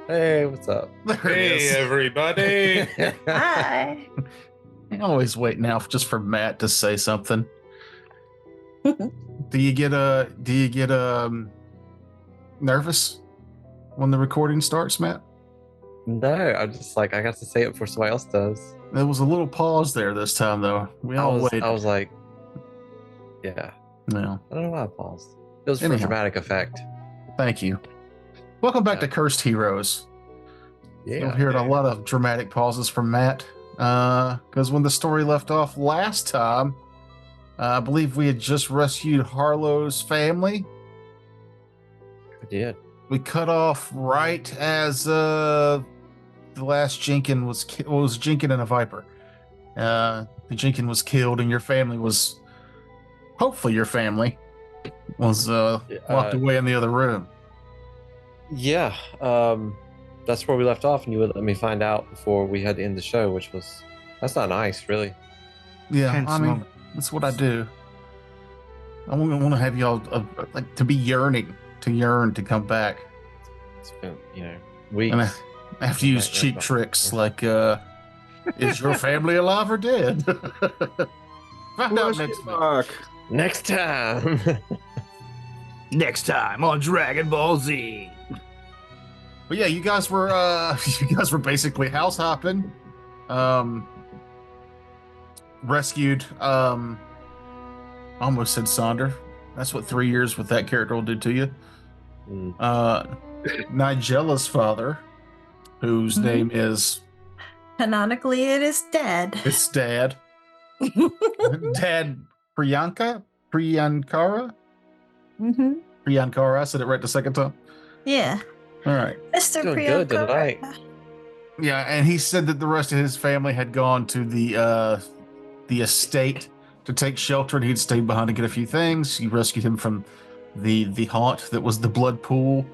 Hey, what's up? There it Hey, is. everybody. Hi. I always wait now just for Matt to say something. Do you get nervous when the recording starts, Matt? No, I'm just like, I got to say it before somebody else does. There was a little pause there this time, though. We all waited. I was like, yeah. No, I don't know why I paused. It was for Anyhow. dramatic effect. thank you. Welcome back Yeah. to Cursed Heroes. Yeah. You'll hear a lot of dramatic pauses from Matt. Because when the story left off last time, I believe we had just rescued Harlow's family. I did. We cut off right as the last Jenkin was Jenkin and a Viper. The Jenkin was killed, and your family was, hopefully your family was locked away in the other room. Yeah. That's where we left off, and you would let me find out before we had to end the show, that's not nice, really. Yeah, Tense I mean, moment. that's what I do. I want to have y'all like to be yearn to come back. It's been, weeks. And I have to use Right, cheap right. tricks like, is your family alive or dead? Find out next week. Next time. Next time on Dragon Ball Z. But yeah, you guys were basically house hopping, rescued. Almost said Sonder. That's what 3 years with that character will do to you. Mm. Nigella's father, whose Mhm. name is Canonically, it is dead. it's Dad. Dad Priyankara. Mm-hmm. Priyankara. I said it right the second time. Yeah. All right. Mr. Doing good Priyanka. tonight. Yeah, and he said that the rest of his family had gone to the estate to take shelter, and he'd stayed behind to get a few things. You rescued him from the haunt that was the blood pool,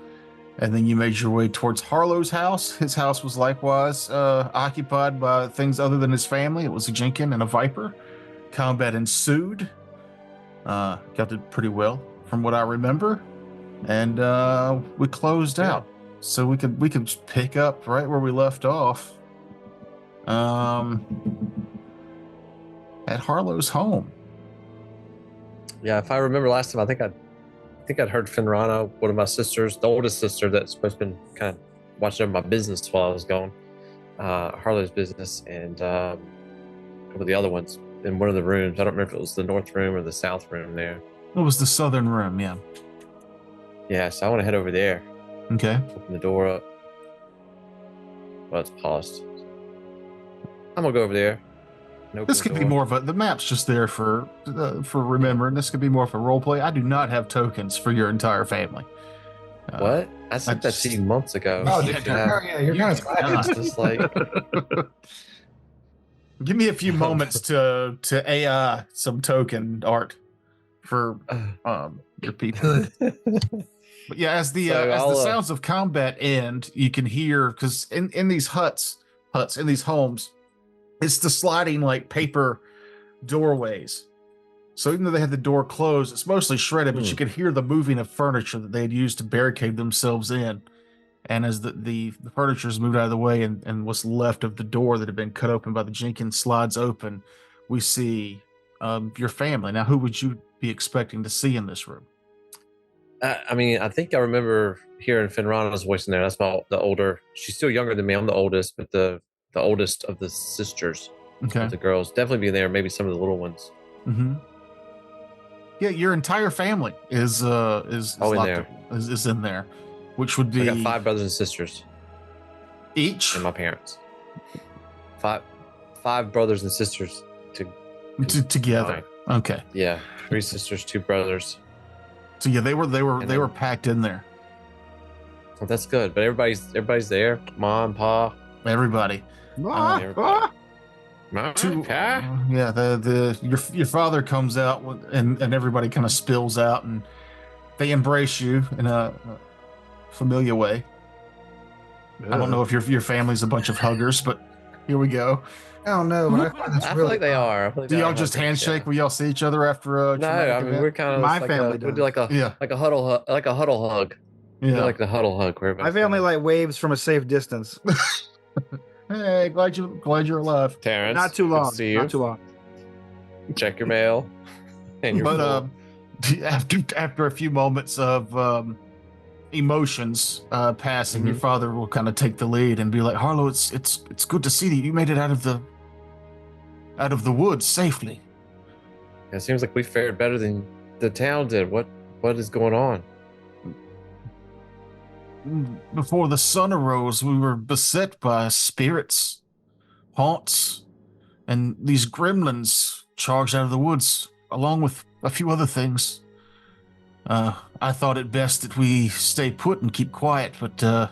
and then you made your way towards Harlow's house. His house was likewise occupied by things other than his family. It was a Jenkin and a Viper. Combat ensued. Got it pretty well from what I remember, and we closed Yeah. out. So we could pick up right where we left off. At Harlow's home. Yeah, if I remember last time, I think I'd heard Finrana, one of my sisters, the oldest sister that's supposed to been kind of watching over my business while I was gone, Harlow's business, and a couple of the other ones in one of the rooms. I don't remember if it was the north room or the south room there. It was the southern room, yeah. Yeah, so I want to head over there, Okay. open the door up. Well, it's paused. I'm gonna go over there. and open This the could be door. more of the map's just there for remembering. This could be more of a role play. I do not have tokens for your entire family. What? I sent that to you months ago. Oh, You did should you? have- You're You kind did of not. It's just like, Give me a few moments to AI some token art for your people. But yeah, as the So as I'll, the sounds of combat end, you can hear, because in these huts in these homes, it's the sliding like paper doorways. So even though they had the door closed, it's mostly shredded, but you could hear the moving of furniture that they had used to barricade themselves in. And as the furniture's moved out of the way and what's left of the door that had been cut open by the Jenkins slides open, we see your family. Now, who would you be expecting to see in this room? I mean, I think I remember hearing Finrana's voice in there. That's the older. She's still younger than me. I'm the oldest, but the oldest of the sisters, Okay. of the girls, definitely be there. Maybe some of the little ones. Mm-hmm. Yeah, your entire family is in locked there. up- is in there, which would be I got 5 brothers and sisters each and my parents. Five brothers and sisters. together. Okay, Yeah, 3 sisters, 2 brothers. so yeah, they were And then- packed in there. Well, that's good. But everybody's there. Mom, Pa. Everybody. everybody. Okay. Yeah, your father comes out and everybody kind of spills out and they embrace you in a familiar way. I don't know if your family's a bunch of huggers, but here we go. I don't know, but I find this I feel really like they odd. are. I feel like Do they y'all are just huggers, handshake yeah. when y'all see each other after a No, traumatic I mean event? we're kind of My like family we do does. like a Yeah. like a huddle like a huddle hug. We do Yeah. like the huddle hug. Where My family like waves from a safe distance. Hey, glad you're alive. Terrence. Not too good to long. See you. Not too long. Check your mail. And your But after a few moments of emotions passing, your father will kind of take the lead and be like, "Harlow, it's good to see that you made it out of the woods safely." it seems like we fared better than the town did. What is going on? Before the sun arose, we were beset by spirits, haunts, and these gremlins charged out of the woods, along with a few other things. I thought it best that we stay put and keep quiet, but I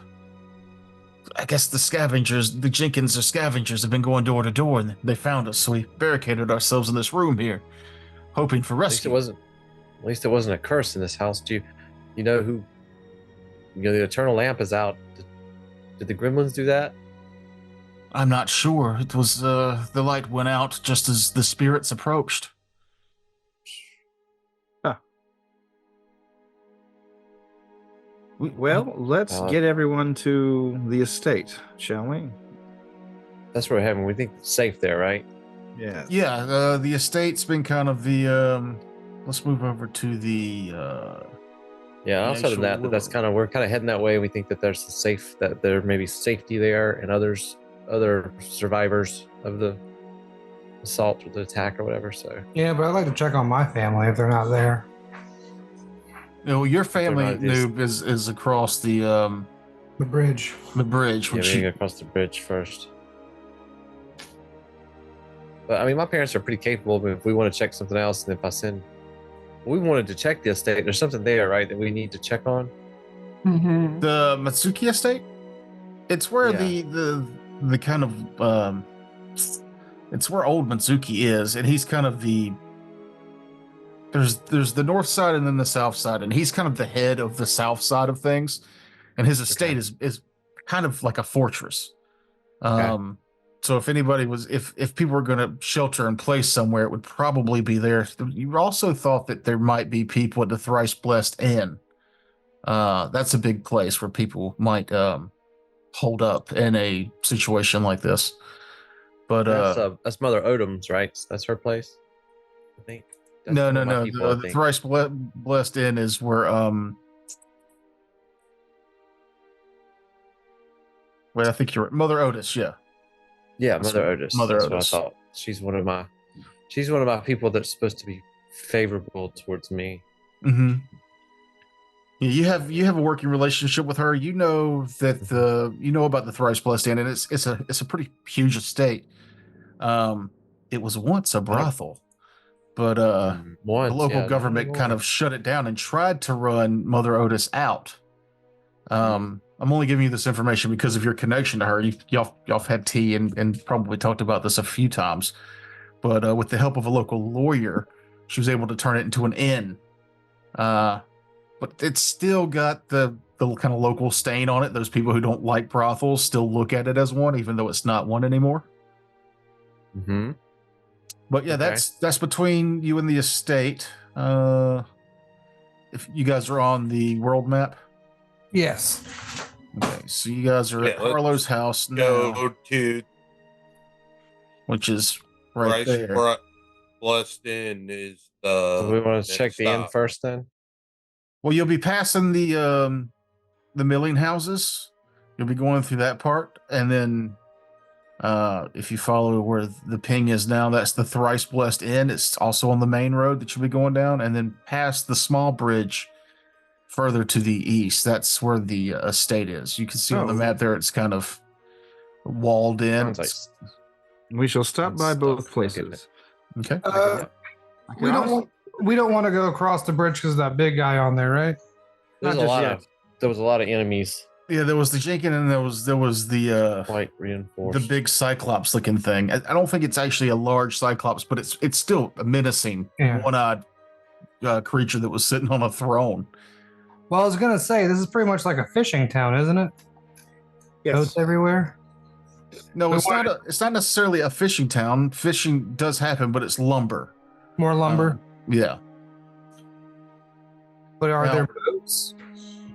guess the Jenkins or scavengers have been going door to door, and they found us, so we barricaded ourselves in this room here, hoping for At least it rescue. wasn't a curse in this house. Do you know who? You know the eternal lamp is out. Did the gremlins do that? I'm not sure. It was the light went out just as the spirits approached. Well, let's get everyone to the estate, shall we? That's where we're heading. We think it's safe there, right? Yeah. Yeah, the estate's been kind of the. Let's move over to the. Yeah. The Outside of that, actual that's world. kind of we're kind of heading that way. We think that there may be safety there, and other survivors of the assault or the attack or whatever. So Yeah, but I'd like to check on my family if they're not there. Your family, not just- Noob, is across the The bridge. bridge. yeah, Which we need to go across the bridge first. But I mean, my parents are pretty capable. But if we want to check something else, and if I send, we wanted to check the estate. There's something there, right, that we need to check on. Mm-hmm. the Matsuki estate. It's where Yeah. the kind of it's where old Matsuki is, and he's kind of the. There's the north side and then the south side, and he's kind of the head of the south side of things, and his estate Okay. is kind of like a fortress. Okay. So if people were going to shelter in place somewhere, it would probably be there. You also thought that there might be people at the Thrice Blessed Inn. That's a big place where people might hold up in a situation like this. But That's Mother Odom's, right? That's her place. I think. That's no. one of my people, I The think. Thrice Blessed Inn is where wait, I think you're right. Mother Otis, yeah. Yeah, That's Mother what- Otis. Mother That's Otis. what I thought. She's one of my people that's supposed to be favorable towards me. Mm-hmm. Yeah, you have a working relationship with her. You know that you know about the Thrice Blessed Inn, and it's a pretty huge estate. It was once a brothel, but Once, the local yeah, not government kind anymore. of shut it down and tried to run Mother Otis out. I'm only giving you this information because of your connection to her. Y'all have had tea and probably talked about this a few times. But with the help of a local lawyer, she was able to turn it into an inn. But it's still got the kind of local stain on it. Those people who don't like brothels still look at it as one, even though it's not one anymore. Mm-hmm. But yeah, Okay. that's between you and the estate. If you guys are on the world map. Yes. Okay, so you guys are at Yeah, let's Harlow's house now, Go to which is right Bryce there. Blessed Inn is So we want to next check the inn stop. first, then. Well, you'll be passing the milling houses. You'll be going through that part, and then if you follow where the ping is now, that's the Thrice Blessed Inn. It's also on the main road that you'll be going down, and then past the small bridge further to the east. That's where the estate is. You can see on the Oh. map there. It's kind of walled in. Sounds like We shall stop by Good both stuff. places. Okay. We don't want to go across the bridge because that big guy on there, right? there was Not a just lot yet. of there was a lot of enemies Yeah, there was the Jenkins, and there was the Quite reinforced. big Cyclops looking thing. I don't think it's actually a large Cyclops, but it's still a menacing Yeah. one-eyed creature that was sitting on a throne. Well, I was gonna say this is pretty much like a fishing town, isn't it? Boats everywhere. No, But it's not necessarily a fishing town. Fishing does happen, but it's lumber. More lumber. Yeah, but are now- there boats?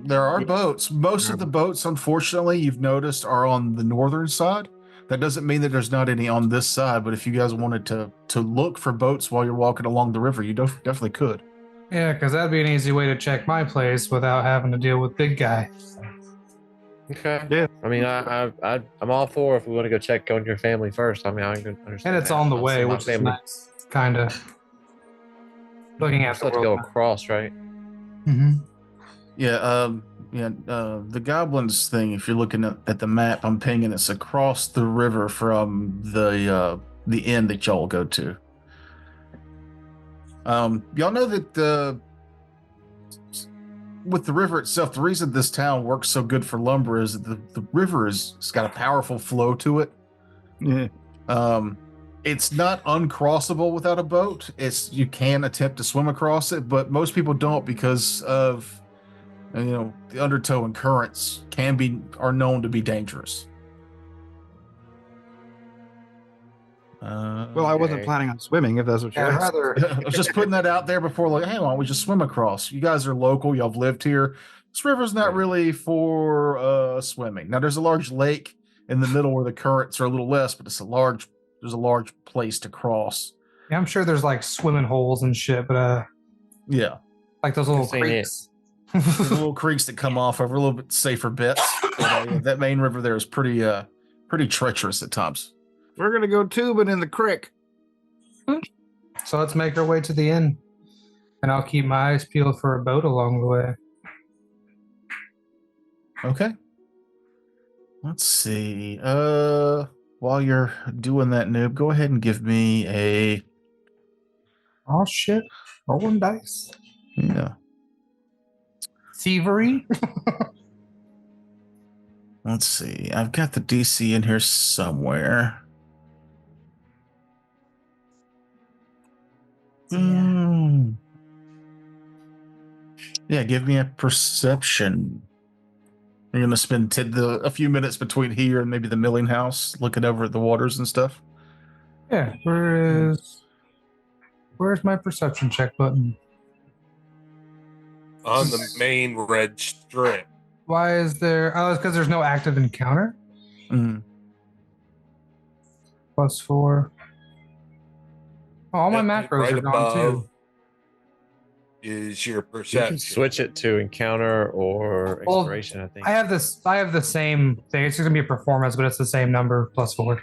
there are boats. Most of the boats, unfortunately, you've noticed, are on the northern side. That doesn't mean that there's not any on this side, but if you guys wanted to look for boats while you're walking along the river, you definitely could. Yeah, because that'd be an easy way to check my place without having to deal with big guy. Okay. Yeah. I mean, I'm all for if we want to go check on your family first. I mean, I can understand. And it's that. on the I'll way, send my which is nice. Kind of looking We at still the have to go world. across, right? Mm-hmm. The goblins thing, if you're looking at the map I'm pinging, it's across the river from the inn that y'all go to. Y'all know that with the river itself, the reason this town works so good for lumber is that the river it's got a powerful flow to it. Yeah. It's not uncrossable without a boat. You can attempt to swim across it, but most people don't because of the undertow and currents are known to be dangerous. Well, I wasn't Okay. planning on swimming, if that's what you're I'd asking. rather. I was just putting that out there before, like, hey, why don't we just swim across? You guys are local. Y'all have lived here. This river's not really for swimming. Now, there's a large lake in the middle where the currents are a little less, but there's a large place to cross. Yeah, I'm sure there's like swimming holes and shit, but Yeah. like those little This ain't it. creeks. There's little creeks that come off over a little bit safer bits. But, yeah, that main river there is pretty treacherous at times. We're gonna go tubing in the creek. So let's make our way to the inn, and I'll keep my eyes peeled for a boat along the way. Okay. Let's see. While you're doing that, noob, go ahead and give me a Oh shit! Rolling dice. yeah. Thievery. Let's see. I've got the DC in here somewhere. Mm. Yeah, give me a perception. You're gonna spend a few minutes between here and maybe the milling house, looking over at the waters and stuff. Yeah. Where's my perception check button? On the main red strip. Why is there? Oh, it's because there's no active encounter. Mm. +4. Oh, all my Yep, macros right are gone too. above Is your You perception. can switch it to encounter or Well, exploration, I think. I have this. I have the same thing. It's just gonna be a performance, but it's the same number +4.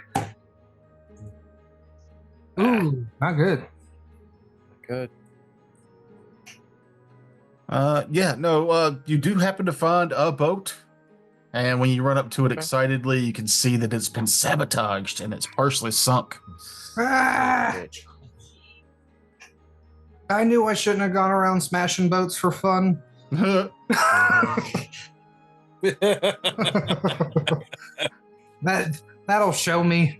Ooh, not good. Good. You do happen to find a boat, and when you run up to it Okay. excitedly, you can see that it's been sabotaged and it's partially sunk. Ah, Bitch. I knew I shouldn't have gone around smashing boats for fun. That'll show me.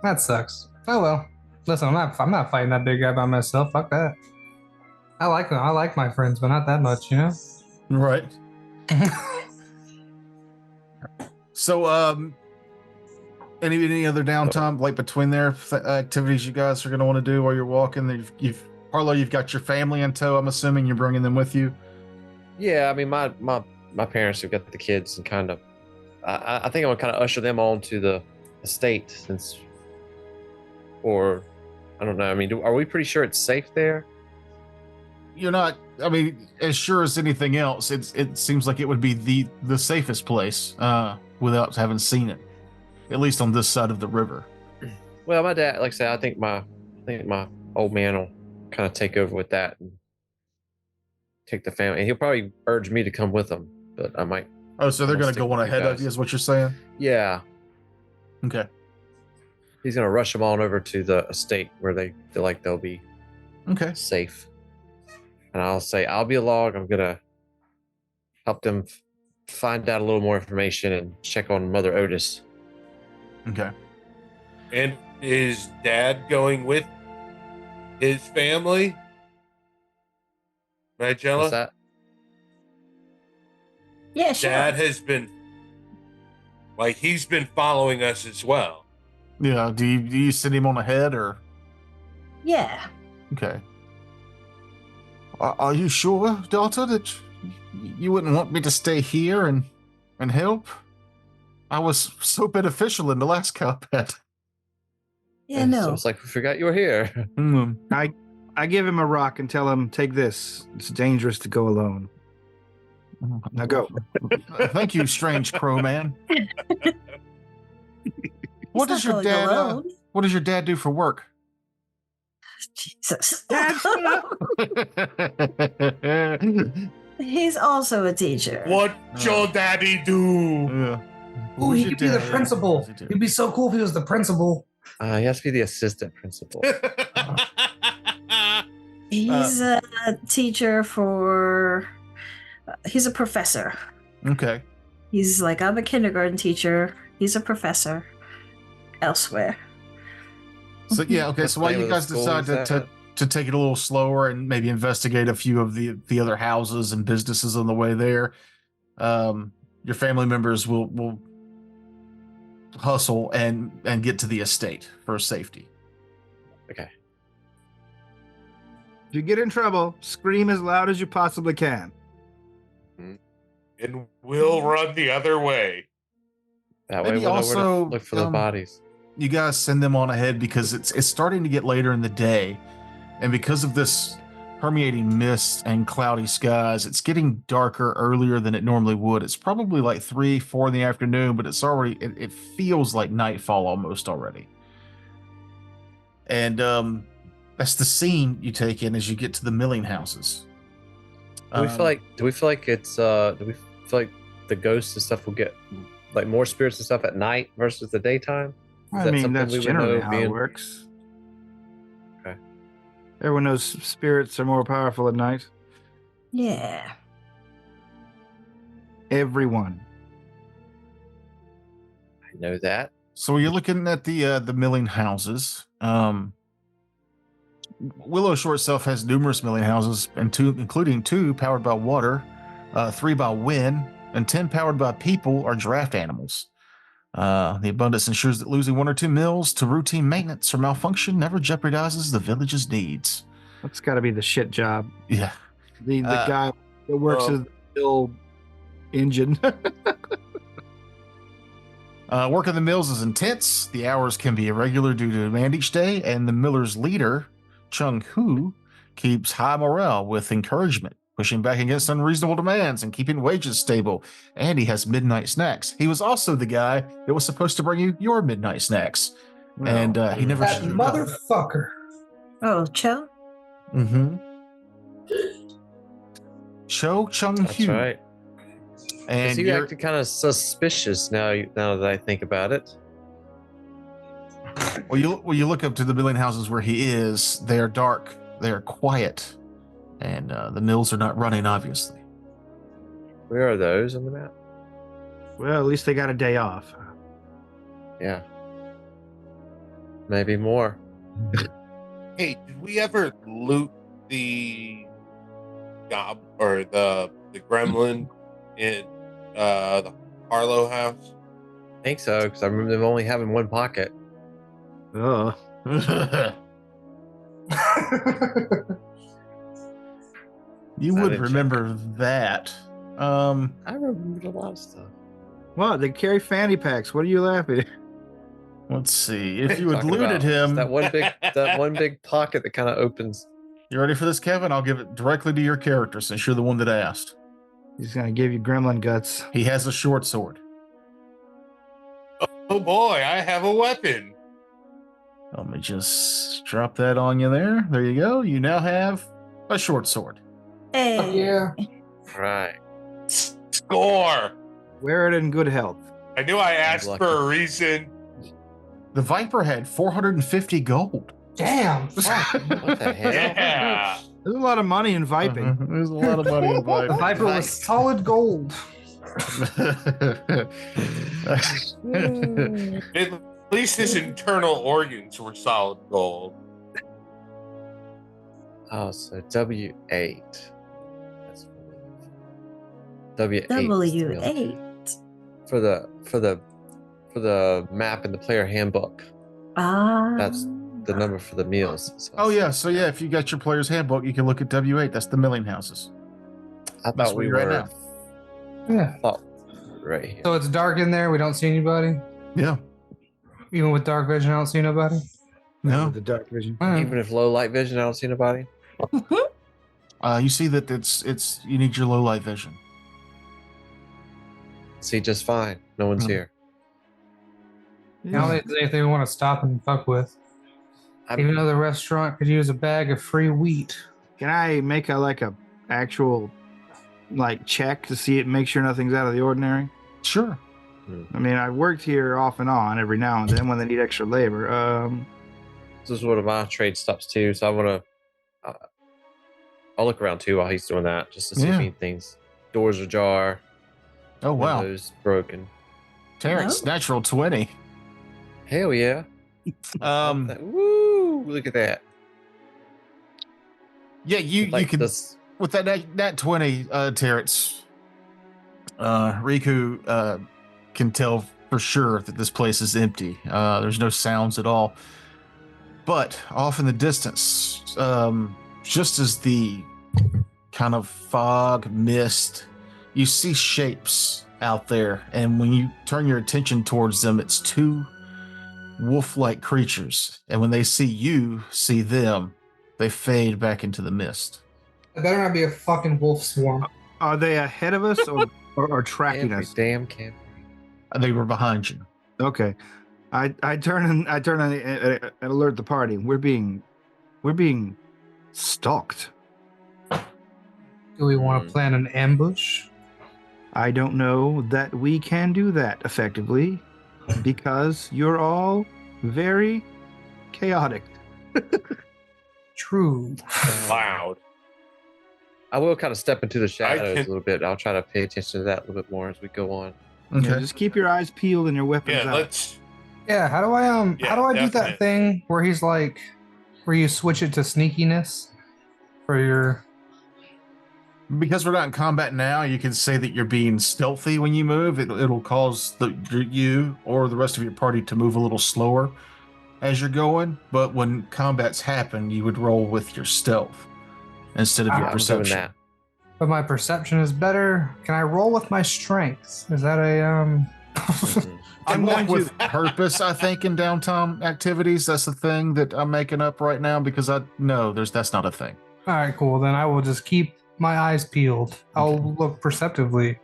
That sucks. Oh well. Listen, I'm not fighting that big guy by myself. Fuck that. I like them. I like my friends, but not that much, you know. Right. So, any other downtime like between there activities you guys are going to want to do while you're walking? Harlow, you've got your family in tow. I'm assuming you're bringing them with you. Yeah, I mean, my parents have got the kids, and kind of, I think I'm gonna kind of usher them on to the estate, or I don't know. I mean, are we pretty sure it's safe there? You're not. I mean, as sure as anything else, it seems like it would be the safest place without having seen it, at least on this side of the river. Well, my dad, like I said, I think my old man will kind of take over with that and take the family, and he'll probably urge me to come with him, but I might. Oh, so they're I'll going to stick go on with you ahead of guys. you, is what you're saying? Yeah, Okay. he's gonna rush them on over to the estate where they feel like they'll be Okay. safe, and I'll say I'll be along. help them find out a little more information and check on Mother Otis. Okay. And is Dad going with his family? What's Nigella? that? Yeah, sure. Dad has been, like, he's been following us as well. Yeah. Do you send him on ahead or? Yeah. Okay. Are you sure, daughter, that you wouldn't want me to stay here and help? I was so beneficial in the last combat. Yeah, no. So it's like we forgot you were here. Hmm. I give him a rock and tell him, take this. It's dangerous to go alone. Now go. Thank you, strange crow man. What He's does your not going dad? alone. What does your dad do for work? Jesus. That's He's also a teacher. What your daddy do? Yeah. Ooh, he could be the principal. He'd be so cool if he was the principal. He has to be the assistant principal. He's a teacher for. He's a professor. Okay. He's like, I'm a kindergarten teacher. He's a professor elsewhere. So yeah, okay. What's So the why name you of the guys school decide he's to at? to take it a little slower and maybe investigate a few of the other houses and businesses on the way there? Your family members will hustle and get to the estate for safety. Okay. If you get in trouble, scream as loud as you possibly can. And we'll run the other way. That way Maybe we'll know where also, to look for the bodies. You guys send them on ahead because it's starting to get later in the day, and because of this permeating mist and cloudy skies, it's getting darker earlier than it normally would. It's probably like 3-4 in the afternoon, but it's already it feels like nightfall almost already. And that's the scene you take in as you get to the milling houses. Do we feel like it's do we feel like the ghosts and stuff will get like more spirits and stuff at night versus the daytime? Is I that mean, something that's we would generally know how being- it works. Okay. Everyone knows spirits are more powerful at night. Yeah. Everyone. I know that. So you're looking at the milling houses. Willow Shore itself has numerous milling houses, and including 2 powered by water, 3 by wind, and 10 powered by people or draft animals. The abundance ensures that losing 1 or 2 mills to routine maintenance or malfunction never jeopardizes the village's needs. That's got to be the shit job. Yeah. The guy that works well- as the mill engine. Work in the mills is intense. The hours can be irregular due to demand each day, and the miller's leader, Chung Hu, keeps high morale with encouragement, pushing back against unreasonable demands and keeping wages stable. And he has midnight snacks. He was also the guy that was supposed to bring you your midnight snacks, and he never That showed up. motherfucker. Oh, Cho? Mm-hmm. Cho Chung That's Hu. right. And you you're- acted kind of suspicious now that I think about it. Well, you look up to the milling houses where he is. They are dark. They are quiet, and the mills are not running. Obviously, Where are those on the map? Well, at least they got a day off. Yeah. Maybe more. Hey, did we ever loot the gob or the gremlin in the Harlow house? I think so, because I remember them only having one pocket. Oh. you I would didn't remember that. I remember a lot of stuff. Well, they carry fanny packs. What are you laughing at? Let's see. If you had Talking looted about him, that one big pocket that kind of opens. you ready for this, Kevin? I'll give it directly to your character since you're the one that asked. He's going to give you gremlin guts. He has a short sword. Oh boy, I have a weapon. Let me just drop that on you there. There you go. You now have a short sword. Hey. Yeah. Right. Score. Wear it in good health. I knew I asked lucky. for a reason. The Viper had 450 gold. Damn. Fuck. What the hell? Yeah. Ooh, a lot of money in viping. There's a lot of money in The viping. Viper was solid gold. At least his internal organs were solid gold. Oh, so W8. That's W8. W8. For the map in the player handbook. Ah. That's the number for the meals. So Oh yeah, so yeah, if you got your player's handbook, you can look at W8. That's the milling houses. I That's thought where we you're were at Yeah. right here. So it's dark in there. We don't see anybody. Yeah. Even with dark vision, I don't see nobody. No. The dark vision. Even if low light vision, I don't see nobody. You see that it's you need your low light vision. See just fine. No one's Mhm. here. I don't think there's anything we want to stop and fuck with. Even though the restaurant could use a bag of free wheat. Can I make a actual check to see it, make sure nothing's out of the ordinary? Sure. I mean, I've worked here off and on every now and then when they need extra labor. This is one of my trade stops too, so I want to. I'll look around too while he's doing that, just to see if Yeah. anything's doors ajar, Oh wow. windows broken. Terrence, No? natural 20. Hell yeah! Woo! Look at that. Yeah, you Like can this. with that 20, Terrence. Riku can tell for sure that this place is empty. There's no sounds at all. But off in the distance, just as the kind of fog mist, you see shapes out there, and when you turn your attention towards them, it's two wolf-like creatures. And when they see them, they fade back into the mist. It better not be a fucking wolf swarm. Are they ahead of us or tracking Every us? damn camp. They were behind you. Okay. I turn and alert the party. We're being stalked. Do we want to plan an ambush? I don't know that we can do that effectively because you're all very chaotic. True. Loud. I will kind of step into the shadows can- a little bit. I'll try to pay attention to that a little bit more as we go on. Yeah, just keep your eyes peeled and your weapons Yeah, out. let's. Yeah, how do I Yeah, how do I do that definitely. thing where he's like where you switch it to sneakiness for your Because we're not in combat now, you can say that you're being stealthy when you move. It'll cause you or the rest of your party to move a little slower as you're going. But when combats happen, you would roll with your stealth instead of your I'm doing perception. that. but my perception is better. Can I roll with my strengths? Is that a Mhm. I'm I'm going going with purpose, I think, in downtime activities. That's the thing that I'm making up right now because that's not a thing. All right, cool. Then I will just keep my eyes peeled. I'll look perceptively.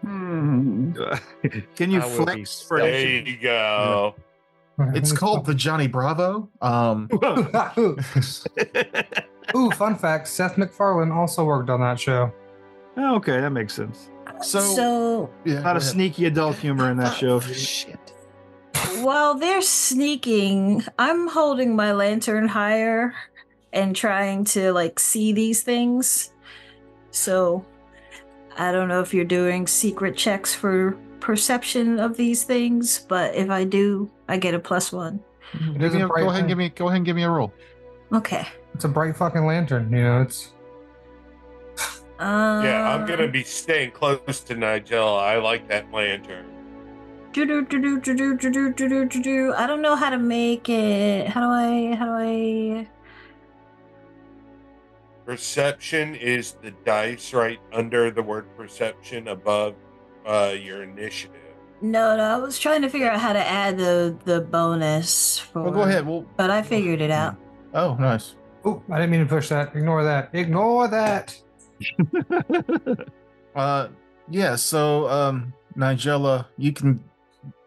Can you I will be flex for There you go. It's called the Johnny Bravo. Ooh, fun fact: Seth MacFarlane also worked on that show. Oh, okay, that makes sense. So Yeah, A lot go of ahead. sneaky adult humor in that show. Shit. while they're sneaking, I'm holding my lantern higher and trying to see these things. So I don't know if you're doing secret checks for perception of these things, but if I do, I get a +1. It is a bright Go ahead and light. give me a roll. Okay. It's a bright fucking lantern. You know, it's Yeah, I'm gonna be staying close to Nigel. I like that lantern. I don't know how to make it. How do I? Perception is the dice right under the word perception above your initiative. No, I was trying to figure out how to add the bonus for. Well, go ahead. But I figured it out. Oh, nice. oh, I didn't mean to push that. Ignore that. Ignore that. Yeah. So, Nigella, you can,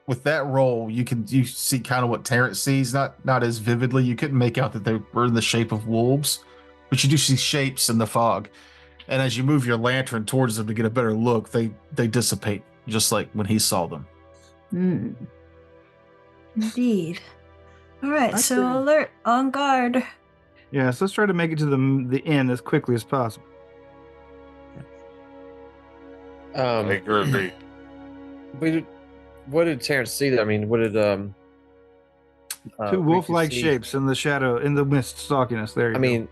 with that roll, you see kind of what Terrence sees, not as vividly. You couldn't make out that they were in the shape of wolves, but you do see shapes in the fog. And as you move your lantern towards them to get a better look, they dissipate, just like when he saw them. Indeed. All right, I so think- alert, on guard. Yeah, so let's try to make it to the inn as quickly as possible. I agree. What did Terrence see there? I mean, what did Two Riku wolf-like see? shapes in the shadow, in the mist, stalking us. There you I go. mean,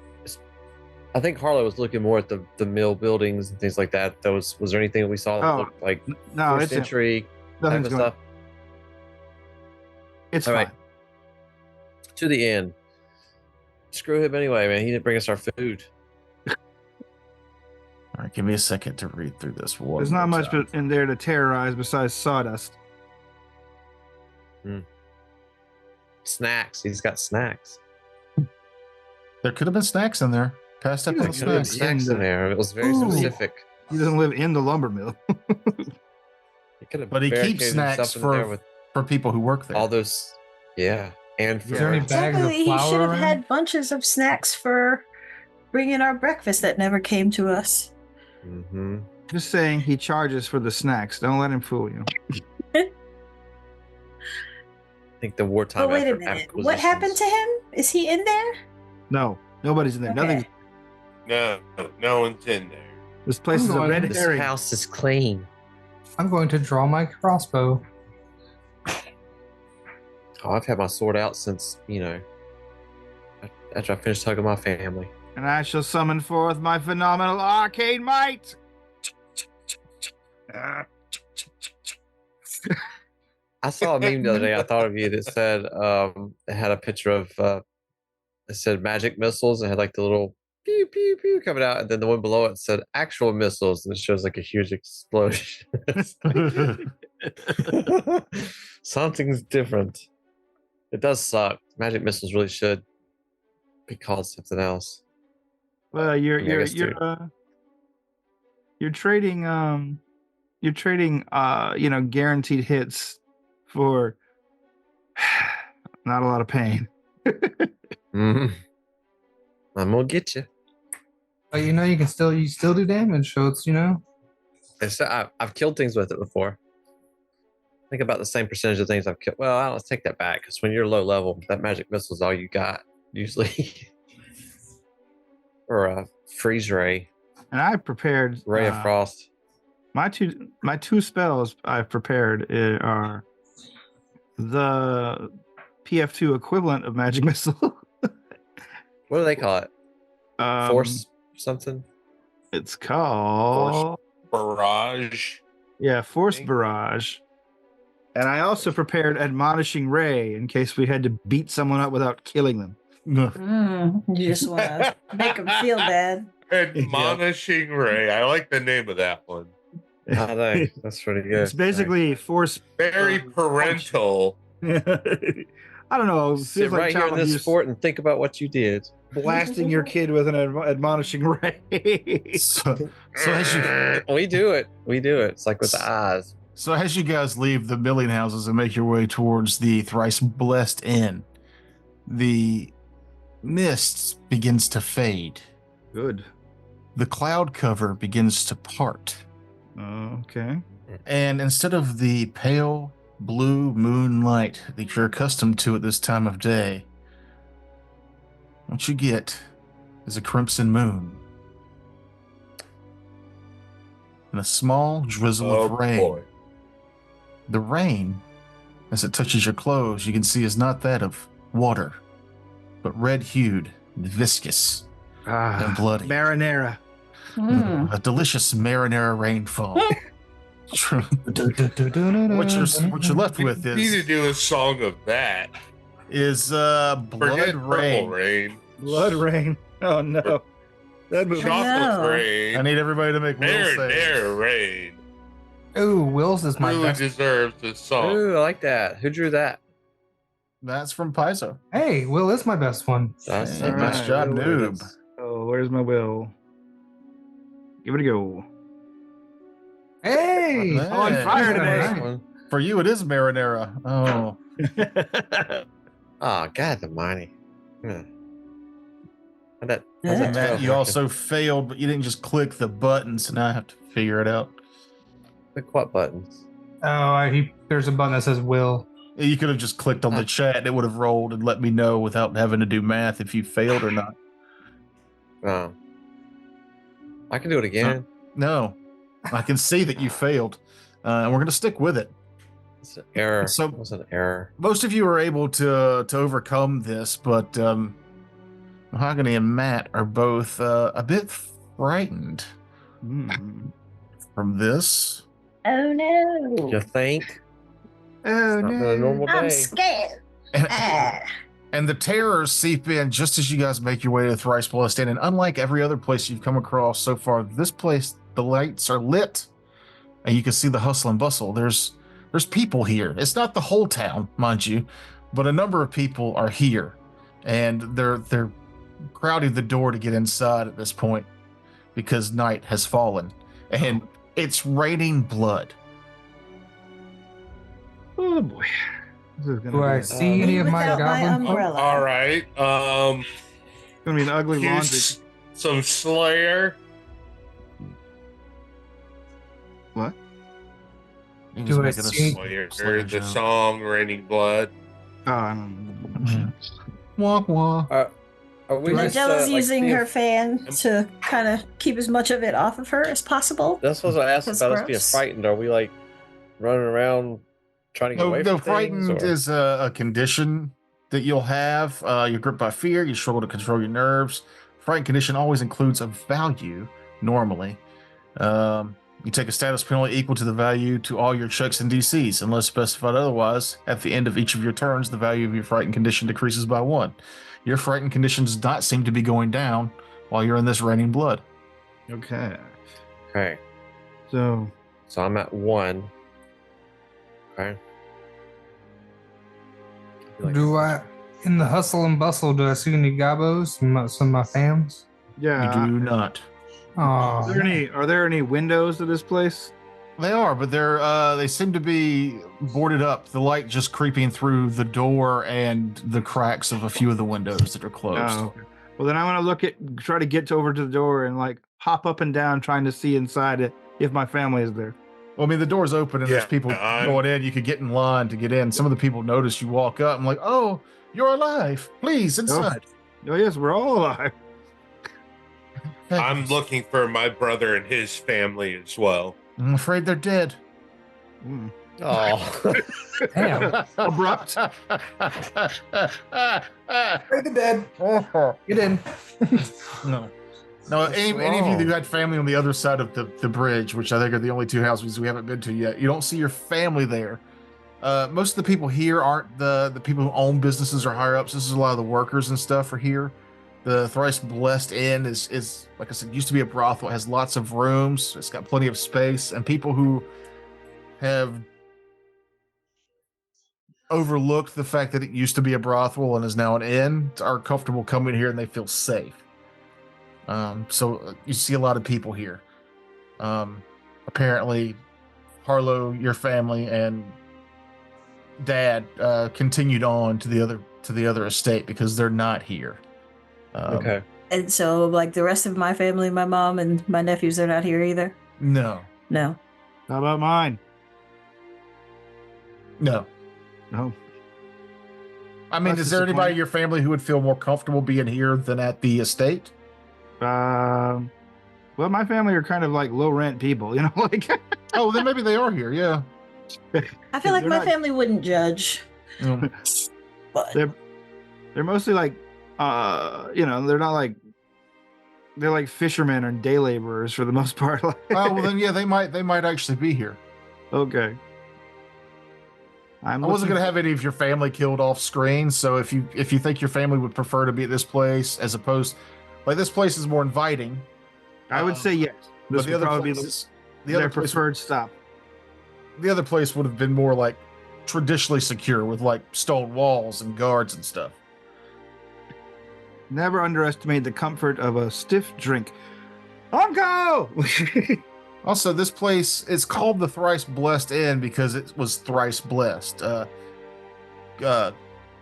I think Harlow was looking more at the mill buildings and things like that. Was there anything that we saw that Oh, looked like no, fourth it's century type nothing's of going. stuff? It's All fine. right. To the inn. Screw him anyway, man. He didn't bring us our food. All right, give me a second to read through this one. There's not more much time. in there to terrorize besides sawdust. Snacks. He's got snacks. There could have been snacks in there. Passed up Yeah, on the There could have been snacks. snacks in there. It was very Ooh. specific. He doesn't live in the lumber mill. He could have But he keeps barricaded snacks himself in there for with for people who work there. all those. Yeah, and for Is there any birds. bags of Technically, he flour should have around? had bunches of snacks for bringing our breakfast that never came to us. Mhm. Just saying, he charges for the snacks. Don't let him fool you. I think the wartime. But wait a effort minute. What happened to him? Is he in there? No, nobody's in there. Okay. Nothing. No one's in there. This place I'm is a going red to This herring. house is clean. I'm going to draw my crossbow. Oh, I've had my sword out since after I finished hugging my family. And I shall summon forth my phenomenal arcane might. I saw a meme the other day. I thought of you that said it had a picture of it said magic missiles and had like the little pew pew pew coming out, and then the one below it said actual missiles, and it shows like a huge explosion. Something's different. It does suck. Magic missiles really should be called something else. Well, I guess you're trading guaranteed hits for not a lot of pain. Mhm. I'm gonna get you. But you can still do damage, so it's I've killed things with it before. I think about the same percentage of things I've killed. Well, I'll take that back because when you're low level, that magic missile is all you got usually. Or a freeze ray, And I prepared ray of frost. my two spells I've prepared are the PF2 equivalent of magic missile. What do they call it? Um, Force something? It's called Barrage. Force Okay. Barrage. And I also prepared Admonishing Ray in case we had to beat someone up without killing them. You just want to make him feel bad. Admonishing Ray. I like the name of that one. I know. That's pretty good. It's basically force. Very parental. I don't know. It Sit feels like right here child in this abuse, fort and think about what you did. blasting your kid with an admonishing ray. so as you We do it. We do it. It's like with the eyes. so as you guys leave the milling houses and make your way towards the thrice blessed inn, the mist begins to fade. Good. The cloud cover begins to part. Okay. And instead of the pale blue moonlight that you're accustomed to at this time of day, what you get is a crimson moon and a small drizzle Oh, of rain. boy. The rain, as it touches your clothes, you can see is not that of water, but red-hued, and viscous, and bloody. Marinara. A delicious marinara rainfall. What you're left with We need to is do a song of that. blood Forget rain. Purple Rain. Blood rain. Oh no. That movie. Chocolate No. Rain. I need everybody to make will saves. Marinara Rain. Ooh, Will's is my Really best. deserves this song. Ooh, I like that. Who drew that? That's from Paizo. Hey, Will is my best one. That's Hey, nice job, noob. Oh, where's my will? Give it a go. Hey, Hey. On fire Nice. today. For you, it is marinara. Oh, Oh, God, the mighty. Yeah. How'd that and 12 Matt, you happen? also failed, but you didn't just click the button, so now I have to figure it out. Click what buttons? There's a button that says Will. You could have just clicked on the chat, and it would have rolled and let me know without having to do math if you failed or not. Oh. I can do it again. No, I can see that you failed, and we're going to stick with it. It's an error. So- It was an error. Most of you are able to overcome this, but Mahogany and Matt are both a bit frightened from this. Oh no. You think? Oh, It's not been a normal I'm day. scared. And, Ah. and the terrors seep in just as you guys make your way to Thrice Blessed Inn. And unlike every other place you've come across so far, this place, the lights are lit, and you can see the hustle and bustle. There's people here. It's not the whole town, mind you, but a number of people are here, and they're crowding the door to get inside at this point because night has fallen, and it's raining blood. Oh boy. This is gonna Do I be, see any of my Without my goblin? umbrella. All right. it's gonna be an ugly laundry. Here's some Slayer. What? He's Do I making a see- Slayer. Slayer The joke. song "Raining Blood." Oh, I don't Wah, wah. Are we Do I- just, Nigella's like, using being- her fan to kind of keep as much of it off of her as possible. That's what I asked That's about us being gross. frightened. Are we like running around trying to get away No, from frightened things? Or? is a condition that you'll have. You're gripped by fear. You struggle to control your nerves. Frightened condition always includes a value, normally. You take a status penalty equal to the value to all your checks and DCs, unless specified otherwise. At the end of each of your turns, the value of your frightened condition decreases by 1. Your frightened condition does not seem to be going down while you're in this raining blood. Okay. Okay, So so I'm at 1. Okay. I feel like- Do I, in the hustle and bustle, do I see any gobos? Some of my fams? yeah. You do not. Oh, Are there any windows to this place? They are, but they seem to be boarded up. The light just creeping through the door and the cracks of a few of the windows that are closed. Oh, okay. Well, then I want to try to get over to the door and like hop up and down, trying to see inside it if my family is there. Well, I mean, the door's open and there's Yeah, people I'm- going in. You could get in line to get in. Some of the people notice you walk up. I'm like, oh, you're alive. Please, inside. Oh yes, we're all alive. I'm looking for my brother and his family as well. I'm afraid they're dead. Mm. Oh, damn. Abrupt. Break the dead. Get in. No. No, any of you who had family on the other side of the bridge, which I think are the only 2 houses we haven't been to yet, you don't see your family there. Most of the people here aren't the people who own businesses or higher ups. This is a lot of the workers and stuff are here. The Thrice Blessed Inn is like I said, used to be a brothel. It has lots of rooms. It's got plenty of space, and people who have overlooked the fact that it used to be a brothel and is now an inn are comfortable coming here and they feel safe. So you see a lot of people here. Apparently, Harlow, your family, and Dad continued on to the other estate because they're not here. okay. And so, like the rest of my family, my mom and my nephews, they're not here either. No, No. How about mine? no. No. I mean, That's is there anybody disappointing. in your family who would feel more comfortable being here than at the estate? Well, my family are kind of like low rent people, you know, like Oh, then maybe they are here. Yeah. I feel like They're my not- family wouldn't judge. But they're mostly like, you know, they're not like they're like fishermen or day laborers for the most part. Like, Oh, well, then yeah, they might actually be here. okay. I wasn't going to have any of your family killed off screen, so if you think your family would prefer to be at this place as opposed, like this place is more inviting. I would say yes. But This the would other probably places, be the their other place, preferred stop. the other place would have been more like traditionally secure with like stone walls and guards and stuff. Never underestimate the comfort of a stiff drink. Uncle! Also, this place is called the Thrice Blessed Inn because it was thrice blessed.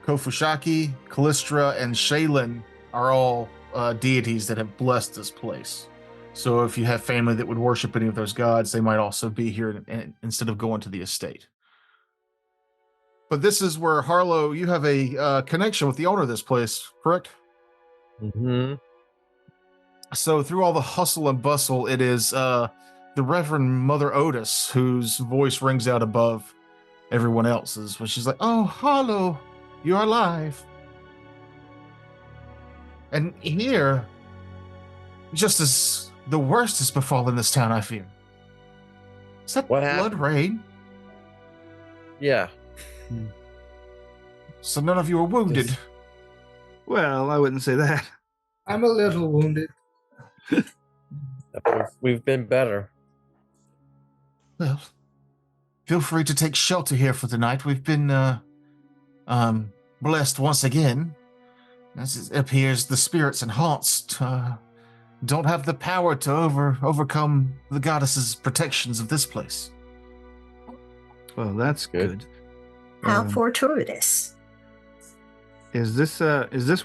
Kofushaki, Callistra, and Shaylin are all deities that have blessed this place. So if you have family that would worship any of those gods, they might also be here instead of going to the estate. But this is where, Harlow, you have a connection with the owner of this place, correct? Mm-hmm. So through all the hustle and bustle, it is the Reverend Mother Otis whose voice rings out above everyone else's, where she's like, "Oh, Harlow, you're alive." And here, just as the worst has befallen this town, I fear. Is that What blood happened? rain? Yeah. So none of you are wounded. Yes. Well, I wouldn't say that. I'm a little wounded. We've been better. Well, feel free to take shelter here for the night. We've been blessed once again. As it appears, the spirits and haunts don't have the power to overcome the goddess's protections of this place. Well, that's Good. good. How Um, fortuitous. Is this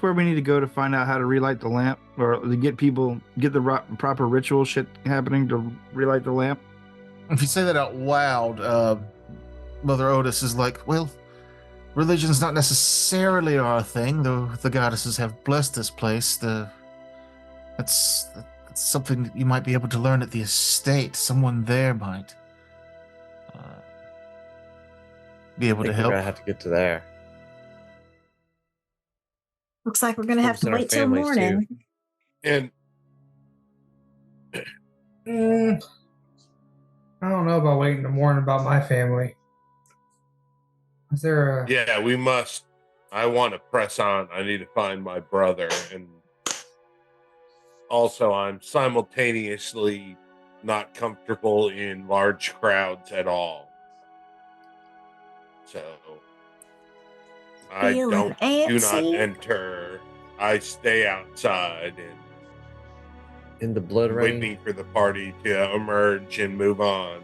where we need to go to find out how to relight the lamp, or to get the proper ritual shit happening to relight the lamp? If you say that out loud, Mother Otis is like, "Well, religion's not necessarily our thing, though the goddesses have blessed this place. That's something that you might be able to learn at the estate. Someone there might be I able to think we're help." gonna have to get to there. Looks like we're gonna have to Focus on our wait till families, morning. too. And I don't know about waiting to mourn about my family. Is there a yeah, we must. I want to press on. I need to find my brother. And also, I'm simultaneously not comfortable in large crowds at all. So I Feeling do not antsy? enter. I stay outside and In the blood rain. waiting for the party to emerge and move on.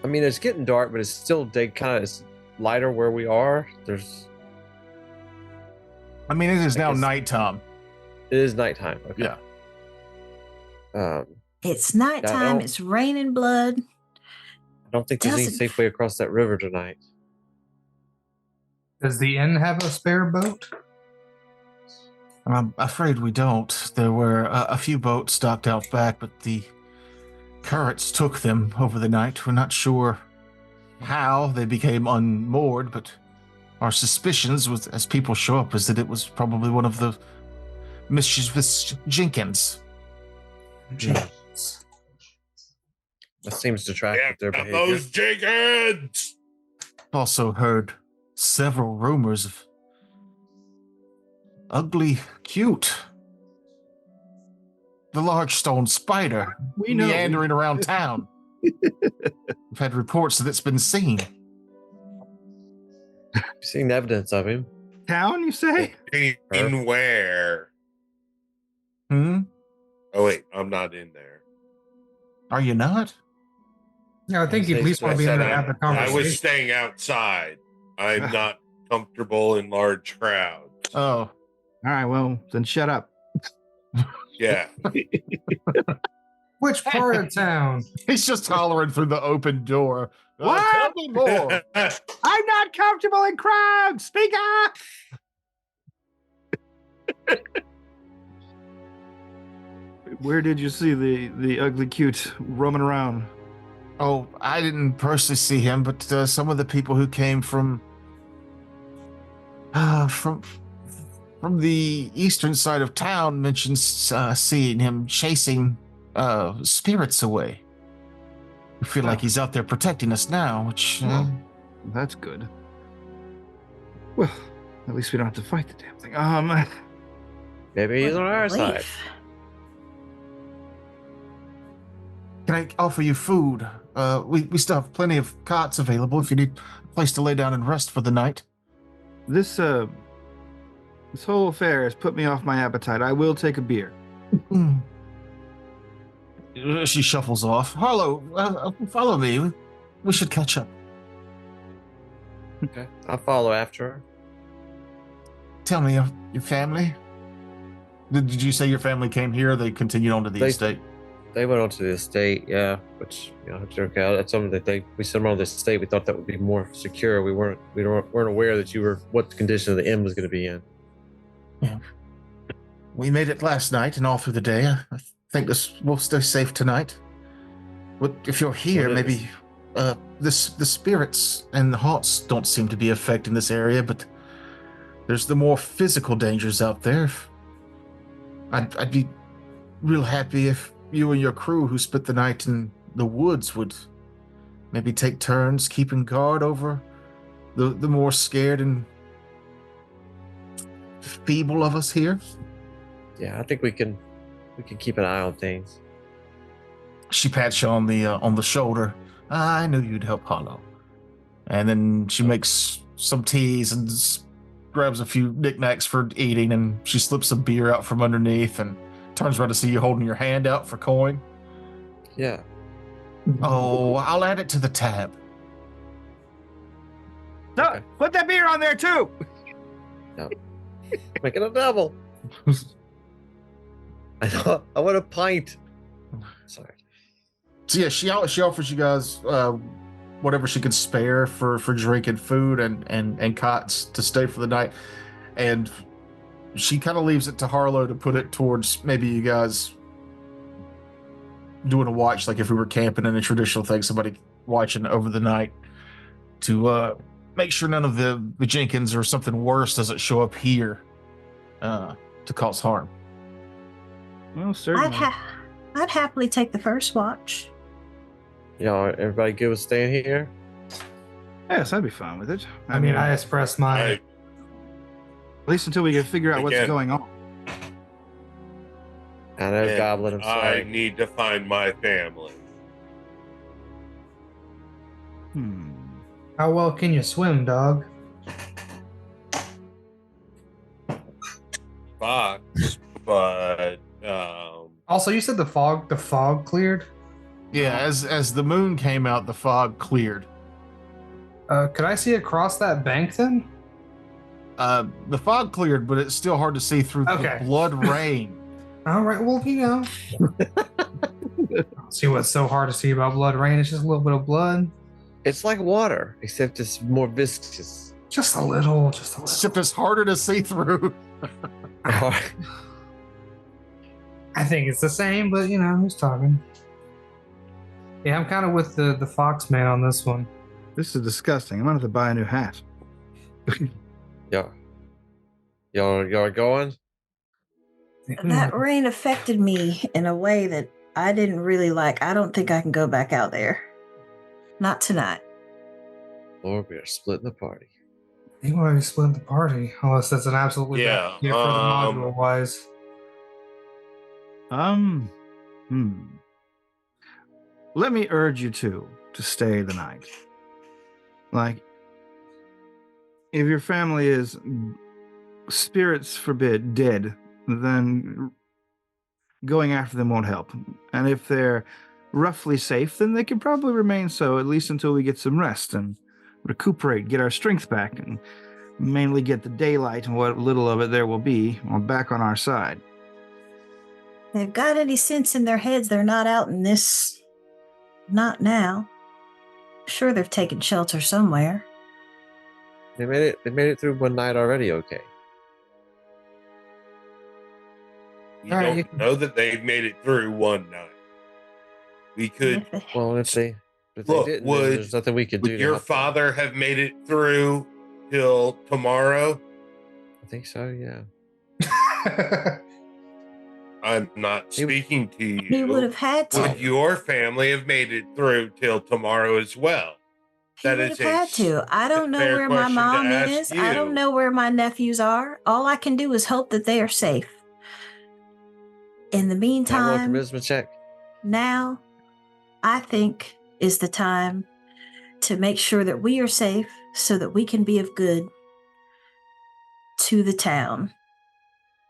I mean, it's getting dark, but it's still day. Kind of lighter where we are. I mean, it is I now guess- nighttime. It is nighttime. Okay. Yeah. It's nighttime. don't- It's raining blood. I don't think there's any Doesn't- safe way across that river tonight. Does the inn have a spare boat? I'm afraid we don't. There were a few boats docked out back, but the currents took them over the night. We're not sure how they became unmoored, but our suspicions, as people show up, is that it was probably one of the mischievous Jenkins. Jeez. That seems to track Yeah, with their got behavior. those Jenkins! Also heard several rumors of ugly cute. The large stone spider We know. meandering around town. We've had reports that it's been seen. I've seen evidence of him. Town, you say? In where? Hmm? Oh, wait, I'm not in there. Are you not? Yeah, I think you at least I want to be said able to have the I conversation. was staying outside. I'm not comfortable in large crowds. Oh, All right, well, then shut up. Yeah. Which part of town? he's just hollering through the open door. What? Tell me more. I'm not comfortable in crowds. Speak up. Where did you see the ugly cute roaming around? Oh, I didn't personally see him, but some of the people who came from the eastern side of town mentioned seeing him chasing spirits away. I feel like he's out there protecting us now, which That's good. Well, at least we don't have to fight the damn thing. Maybe he's on our side. Relief. can I offer you food? We still have plenty of cots available if you need a place to lay down and rest for the night. This whole affair has put me off my appetite. I will take a beer. Mm. She shuffles off. Harlow, follow me. We should catch up. Okay. I'll follow after her. Tell me, your family? Did you say your family came here? Or they continued on to the They- estate. They went on to the estate, yeah, which okay. That's something that we sent them on the estate. We thought that would be more secure. We weren't aware that you were what the condition of the inn was going to be in. We made it last night and all through the day. I think we'll stay safe tonight. But if you're here, What is- maybe the spirits and the haunts don't seem to be affecting this area, but there's the more physical dangers out there. I'd be real happy if you and your crew who spent the night in the woods would maybe take turns keeping guard over the more scared and feeble of us here. Yeah, I think we can keep an eye on things. She pats you on the shoulder. I knew you'd help Hollow. And then she makes some teas and grabs a few knickknacks for eating, and she slips a beer out from underneath and turns around to see you holding your hand out for coin. Yeah. Oh, I'll add it to the tab. No, Okay. put that beer on there too. Make it a double. I want a pint. Sorry. So yeah, she offers you guys whatever she could spare for drink and food and cots to stay for the night, and she kind of leaves it to Harlow to put it towards maybe you guys doing a watch, like if we were camping in a traditional thing, somebody watching over the night to make sure none of the Jenkins or something worse doesn't show up here to cause harm. Well, certainly. I'd happily take the first watch. Y'all, everybody good with staying here? Yes, I'd be fine with it. I mean, I expressed my. I, at least until we can figure out what's Again. going on. I know and Goblin and I Slag. need to find my family. How well can you swim, dog? Fox, but Also, you said the fog cleared. Yeah, as the moon came out, the fog cleared. Could I see across that bank then? The fog cleared, but it's still hard to see through Okay. the blood rain. All right. Well, see what's so hard to see about blood rain? It's just a little bit of blood. It's like water, except it's more viscous. Just a little. Except it's harder to see through. I think it's the same, but who's talking? Yeah, I'm kind of with the Fox man on this one. This is disgusting. I'm gonna have to buy a new hat. Yeah. Y'all are going? That rain affected me in a way that I didn't really like. I don't think I can go back out there. Not tonight. Lord, we are splitting the party. You already split the party, unless that's an absolutely Yeah, bad idea for the module wise. Let me urge you to stay the night. Like, if your family is, spirits forbid, dead, then going after them won't help. And if they're roughly safe, then they can probably remain so, at least until we get some rest and recuperate, get our strength back, and mainly get the daylight and what little of it there will be back on our side. They've got any sense in their heads, they're not out in this. Not now. Sure, they've taken shelter somewhere. They made it through one night already, okay. you All right, don't you can- know that they've made it through one night. We could. If they- Well, if they Look, didn't, then would- there's nothing we could do. Would to your help them. father have made it through till tomorrow? I think so, yeah. I'm not He- speaking to you. He would have had to. Would your family have made it through till tomorrow as well? He that would is have a had to. I don't know fair where my question to mom ask is. I don't you. know where my nephews are. All I can do is hope that they are safe. In the Can I roll a meantime, charisma check? now, I think is the time to make sure that we are safe so that we can be of good to the town.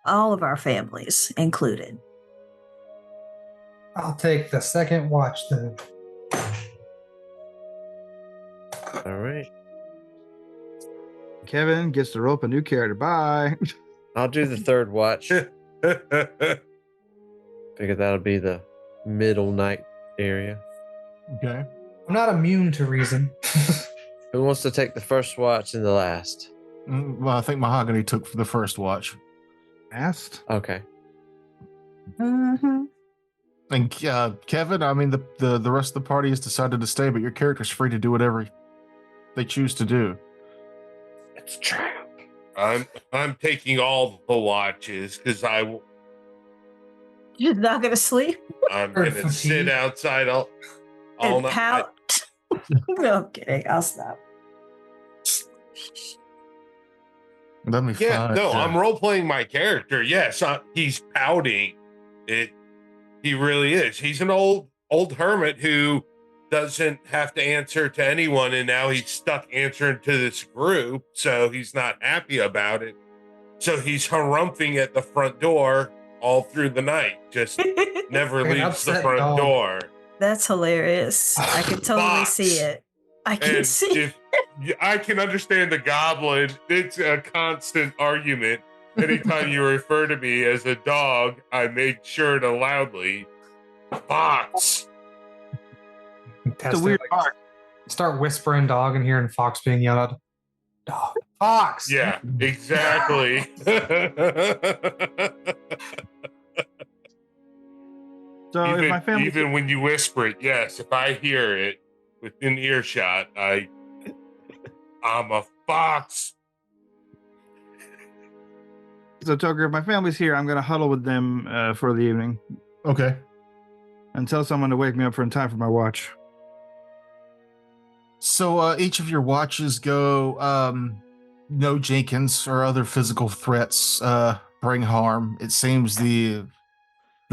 All of our families included. I'll take the second watch then. All right. Kevin gets to rope a new character. Bye. I'll do the third watch. Figure that'll be the middle night area. Okay. I'm not immune to reason. Who wants to take the first watch and the last? Well, I think Mahogany took for the first watch. Asked. Okay. Mm-hmm. And Kevin, I mean, the rest of the party has decided to stay, but your character's free to do whatever they choose to do. It's a trap. I'm taking all the watches because You're not gonna sleep I'm gonna sit outside all and night. pout. No, I'm kidding. I'll stop. Let me Yeah, find, no, I'm role playing my character. Yes, he's pouting. He really is. He's an old hermit who doesn't have to answer to anyone, and now he's stuck answering to this group, so he's not happy about it. So he's harumphing at the front door all through the night, just never Like an leaves the upset front dog. door. That's hilarious. I can totally Fox. see it. I can And see. if I can understand the goblin, it's a constant argument. Anytime you refer to me as a dog, I make sure to loudly, Fox. Test It's a it, weird like, bark. start whispering dog and hearing Fox being yelled at. Dog. Fox. Yeah, exactly. So if my family, even when you whisper it, yes, if I hear it within earshot, I'm a fox. so Toker, if my family's here, I'm gonna huddle with them for the evening Okay. and tell someone to wake me up for in time for my watch. So each of your watches go. No Jenkins or other physical threats bring harm. It seems the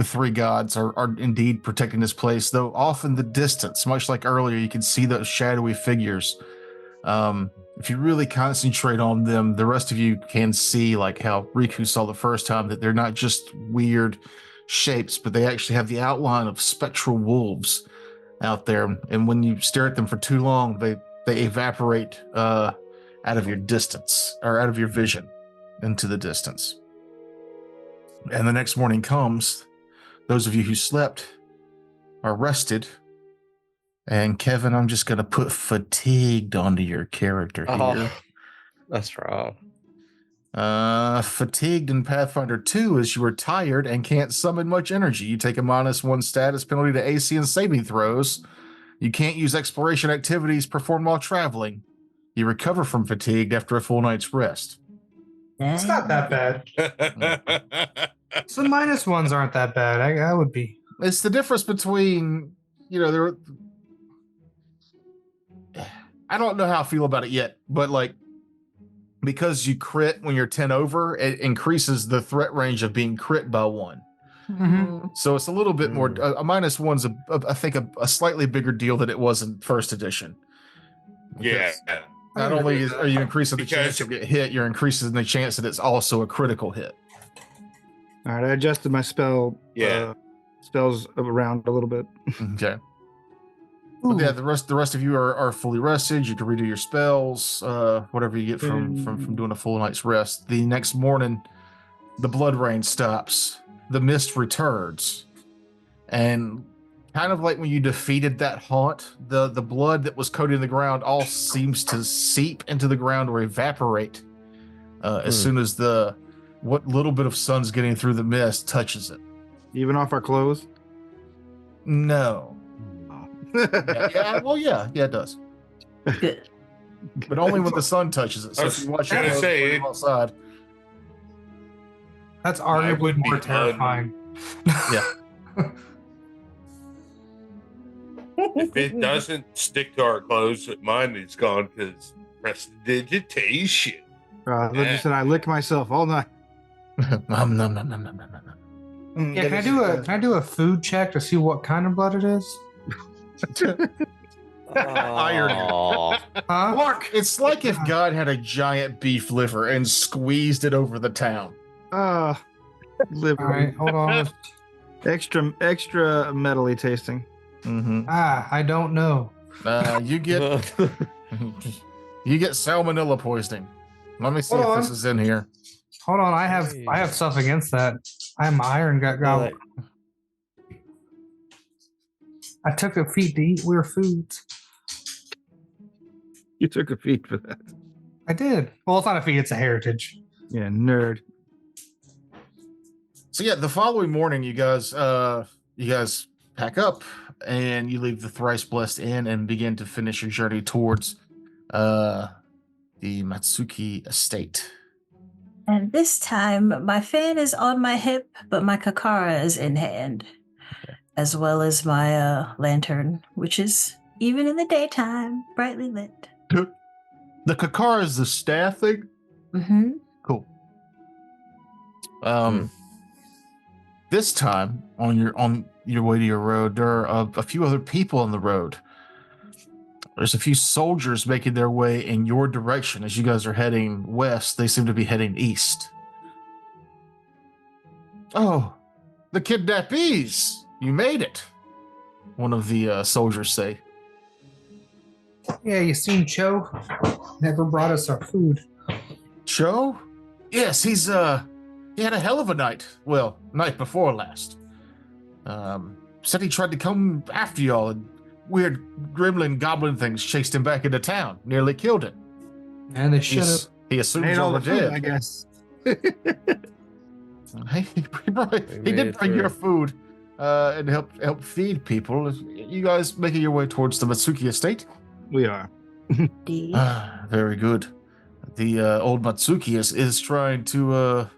three gods are indeed protecting this place, though off in the distance, much like earlier, you can see those shadowy figures. If you really concentrate on them, the rest of you can see, like how Riku saw the first time, that they're not just weird shapes, but they actually have the outline of spectral wolves out there. And when you stare at them for too long, they evaporate out of your distance, or out of your vision into the distance. And the next morning comes. Those of you who slept are rested. And Kevin, I'm just going to put fatigued onto your character here. Oh, that's wrong. Fatigued in Pathfinder 2 is you are tired and can't summon much energy. You take a -1 status penalty to AC and saving throws. You can't use exploration activities performed while traveling. You recover from fatigue after a full night's rest. It's not that bad. So -1s aren't that bad. I would be. It's the difference between, I don't know how I feel about it yet, but like, because you crit when you're 10 over, it increases the threat range of being crit by 1. Mm-hmm. So it's a little bit more. A -1's, I think, a slightly bigger deal than it was in first edition. Yeah. Not only are you increasing the chance Because- you'll get hit, you're increasing the chance that it's also a critical hit. All right, I adjusted my Yeah. spells around a little bit. Okay. But yeah, the rest of you are fully rested. You can redo your spells, whatever you get from doing a full night's rest. The next morning, the blood rain stops. The mist returns. And kind of like when you defeated that haunt, the blood that was coating the ground all seems to seep into the ground or evaporate as soon as what little bit of sun's getting through the mist touches it. Even off our clothes. No. Yeah, it does. Good. But only when the sun touches it. So I if was you watch gonna your say, clothes outside, That's I arguably would be more terrifying. If it doesn't stick to our clothes, mine is gone because prestidigitation. Like Yeah. you said, I lick myself all night. nom, nom, nom, nom, nom, nom, nom. Yeah, can I do a food check to see what kind of blood it is? Aw. Huh? Mark, it's like if God had a giant beef liver and squeezed it over the town. Liver. All right, hold on. Extra metally tasting. Mm-hmm. I don't know. You get salmonella poisoning. Let me see Hold if on. this is in here. Hold on, I have stuff against that. I am iron gut goblin. I took a feat to eat weird foods. You took a feat for that. I did. Well, it's not a feat; it's a heritage. Yeah, nerd. So yeah, the following morning, you guys pack up and you leave the Thrice Blessed Inn and begin to finish your journey towards the Matsuki estate. And this time, my fan is on my hip, but my Kakara is in hand, as well as my lantern, which is, even in the daytime, brightly lit. The Kakara is the staff thing? Mm-hmm. Cool. This time on your way to your road, there are a few other people on the road. There's a few soldiers making their way in your direction as you guys are heading west. They seem to be heading east. Oh, the kidnappees! You made it. One of the soldiers say. Yeah, you seen Cho? Never brought us our food. Cho? Yes, he had a hell of a night. Well, night before last. Said he tried to come after y'all, and weird gremlin goblin things chased him back into town. Nearly killed him. And they should have. He assumes Ate y'all all are the food, dead. I guess. He did bring your food and help feed people. You guys making your way towards the Matsuki estate? We are. Very good. The old Matsuki is trying to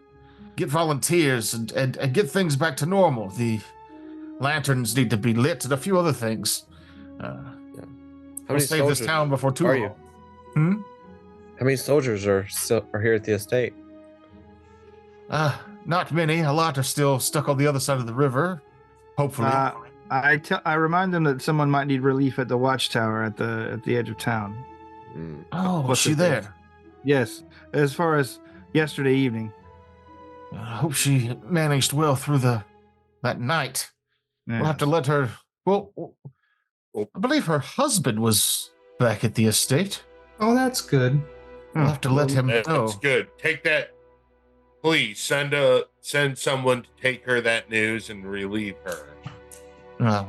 get volunteers and get things back to normal. The lanterns need to be lit and a few other things. How We'll many save this soldiers town before too are long. you? How many soldiers are here at the estate? Not many. A lot are still stuck on the other side of the river. Hopefully. I remind them that someone might need relief at the watchtower at the edge of town. Was what's she her face? there? Yes, as far as yesterday evening. I hope she managed well through that night. Yeah. We'll have to let her. Well, I believe her husband was back at the estate. Oh, that's good. We'll have to let him That's know. good. Take that. Please send someone to take her that news and relieve her.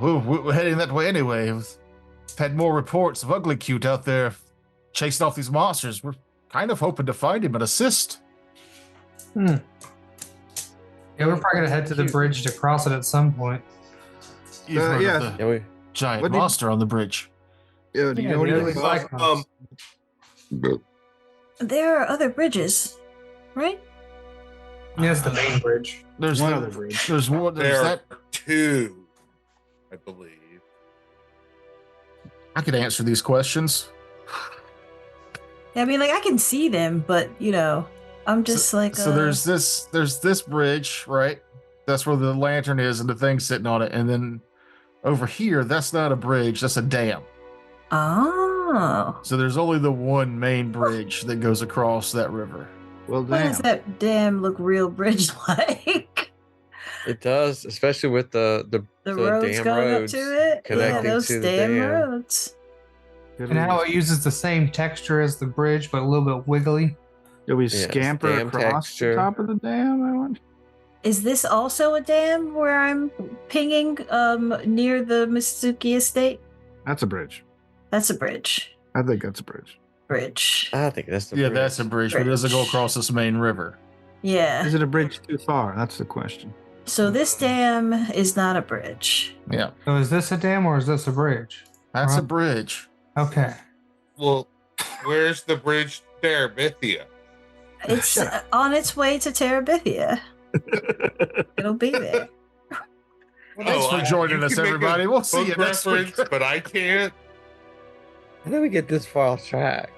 We're heading that way anyway. We've had more reports of Ugly Cute out there chasing off these monsters. We're kind of hoping to find him and assist. Yeah, we're probably gonna head to the bridge to cross it at some point. You've heard yeah. of the Yeah, giant What did- monster on the bridge. Yeah, do you Yeah, know we anything always about? like those. There are other bridges, right? Yeah, it's the main bridge. There's One the- other bridge. There's one. There's There that. are two, I believe. I could answer these questions. I mean, like I can see them, but I'm just So there's this bridge, right? That's where the lantern is and the thing's sitting on it. And then over here, that's not a bridge, that's a dam. Oh, So there's only the one main bridge that goes across that river. Well, why damn. does that dam look real bridge-like? it does, especially with the The roads damn going roads up to it. Yeah, connecting those to the damn dam. roads. Did And we, how it uses the same texture as the bridge, but a little bit wiggly. did we it's scamper dam across texture. the top of the dam? I wonder. Is this also a dam where I'm pinging near the Mitsuki estate? That's a bridge. That's a bridge. I think that's a bridge. Bridge. I think that's the Yeah, bridge. that's a bridge, but it doesn't go across this main river. Yeah. Is it a bridge too far? That's the question. So this dam is not a bridge. Yeah, So is this a dam or is this a bridge? that's Huh? a bridge. Okay. Well, where's the bridge there, Bithia? It's Shut up. on its way to Terabithia. It'll be there. Thanks for joining you us, can make a everybody. We'll see book you next week. reference, but I can't. How did we get this far off track?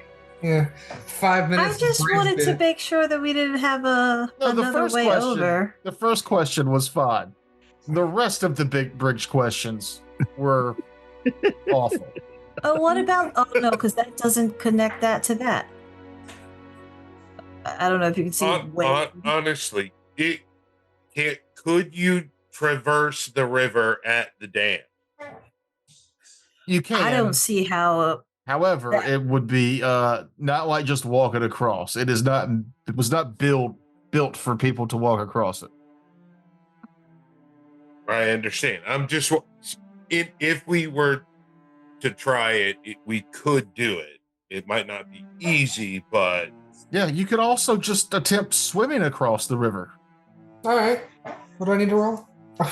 Yeah. 5 I minutes. of just bridge wanted to bit. make sure that we didn't have No, the another first way question. over. The first question was fine. The rest of the big bridge questions were awful. Oh, what about? Oh no, because that doesn't connect that to that. I don't know if you can see. Honestly, could you traverse the river at the dam? You can. I don't see how. However, that- it would be not like just walking across. It is not. It was not built for people to walk across it. I understand. I'm just if we were to try it, we could do it. It might not be easy, but Yeah, you could also just attempt swimming across the river. All right. What do I need to roll? I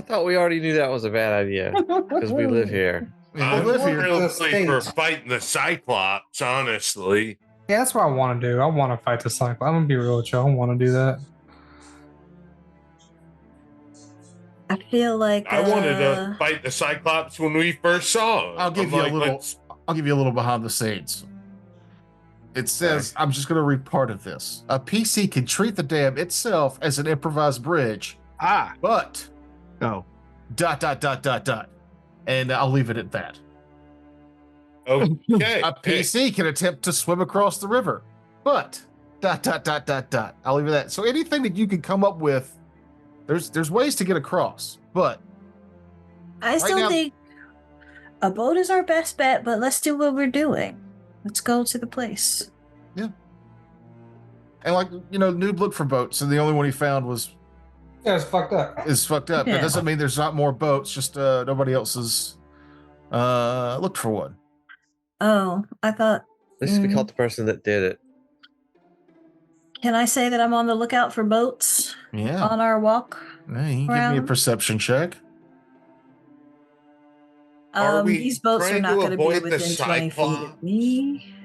thought we already knew that was a bad idea because we live here. Yeah, we I'm live here. really for State. fighting the Cyclops, honestly. Yeah, that's what I want to do. I want to fight the Cyclops. I'm gonna be real with you. I want to do that. I feel like I wanted to fight the Cyclops when we first saw him. I'll give I'm you like, a little. let's- I'll give you a little behind the scenes. It says, I'm just going to read part of this. A PC can treat the dam itself as an improvised bridge, Ah. but Oh. ... And I'll leave it at that. Okay. A PC can attempt to swim across the river, but ... I'll leave it at that. So anything that you can come up with, there's ways to get across, but I still now- think a boat is our best bet, but let's do what we're doing. Let's go to the place. and like Noob looked for boats, and the only one he found was Yeah, it's fucked up. is fucked up. That Yeah. doesn't mean there's not more boats. Just nobody else has looked for one. Oh, I thought. At least we caught the person that did it. Can I say that I'm on the lookout for boats Yeah. on our walk? Hey, you give me a around? perception check. Are we These boats are trying not to going to be avoid the within 20 feet of Cyclops? me.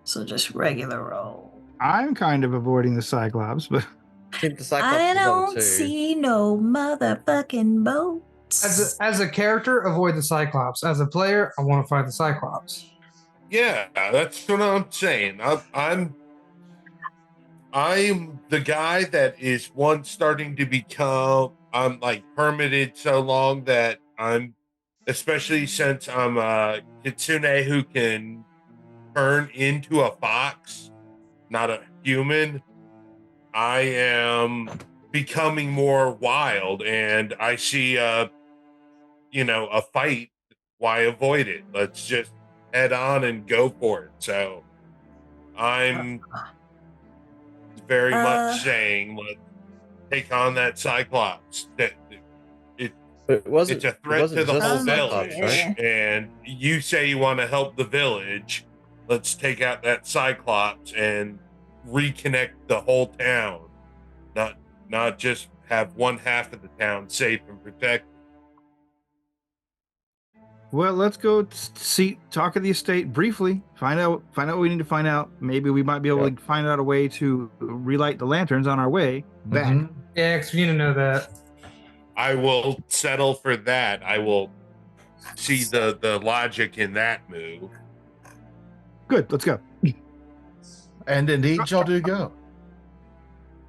So just regular roll. I'm kind of avoiding the Cyclops, but I think the Cyclops I is level don't 2. see no motherfucking boats. As a character, avoid the Cyclops. As a player, I want to fight the Cyclops. Yeah, that's what I'm saying. I'm the guy that is starting to become. I'm like permitted so long that I'm, especially since I'm a kitsune who can turn into a fox, not a human. I am becoming more wild, and I see a fight. Why avoid it? Let's just head on and go for it. So I'm very much saying, let's take on that Cyclops. But it wasn't. It's a it threat wasn't to the just whole the village. Cyclops, right? And you say you want to help the village. Let's take out that Cyclops and reconnect the whole town. Not just have one half of the town safe and protected. well, let's go talk at the estate briefly. Find out what we need to find out. Maybe we might be able to find out a way to relight the lanterns on our way back. Mhm. Yeah, because we need to know that. I will settle for that. I will see the logic in that move. Good. Let's go. And indeed, y'all do go.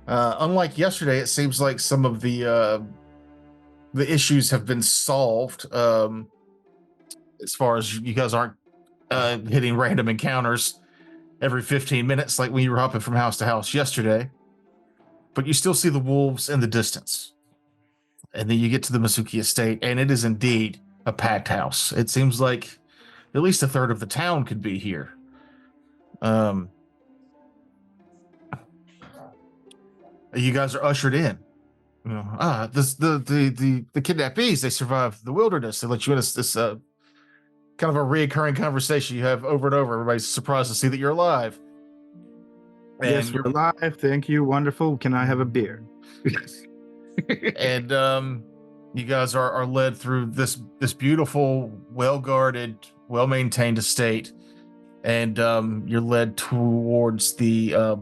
Unlike yesterday, it seems like some of the issues have been solved. As far as you guys aren't hitting random encounters every 15 minutes like when you were hopping from house to house yesterday. But you still see the wolves in the distance. And then you get to the Masuki estate, and it is indeed a packed house. It seems like at least a third of the town could be here. You guys are ushered in. The kidnappees, they survived the wilderness. They let you in this kind of a reoccurring conversation you have over and over. Everybody's surprised to see that you're alive. Yes, we're alive. Thank you. Wonderful. Can I have a beer? And you guys are led through this beautiful, well-guarded, well-maintained estate, and you're led towards the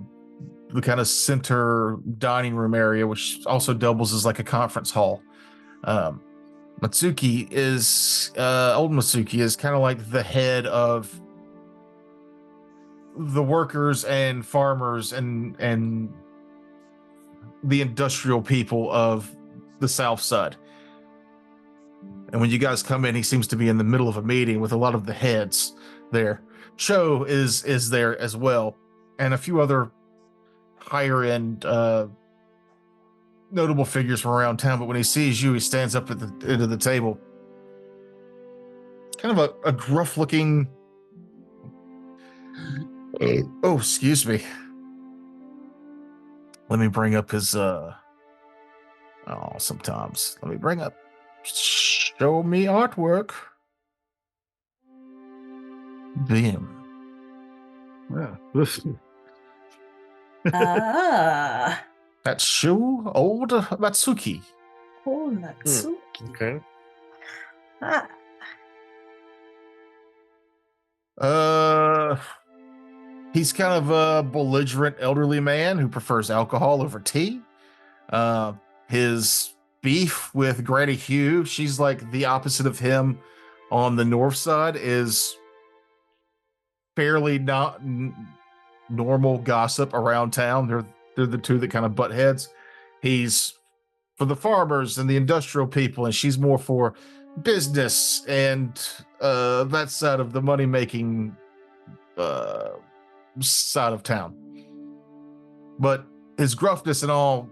kind of center dining room area, which also doubles as like a conference hall. Matsuki is old Matsuki is kind of like the head of the workers and farmers and the industrial people of the South Side. And when you guys come in, he seems to be in the middle of a meeting with a lot of the heads there. Cho is there as well, and a few other higher end notable figures from around town. But when he sees you, he stands up at the end of the table. Kind of a gruff looking. Oh, excuse me. Let me bring up his sometimes. Let me bring up show me artwork. Bam. Yeah. Ah. That's Shu Old Matsuki. Oh, Natsuki. Okay. Ah, He's kind of a belligerent elderly man who prefers alcohol over tea. His beef with Granny Hugh, she's like the opposite of him on the north side, is fairly not normal gossip around town. They're the two that kind of butt heads. He's for the farmers and the industrial people, and she's more for business and that side of the money making side of town. But his gruffness and all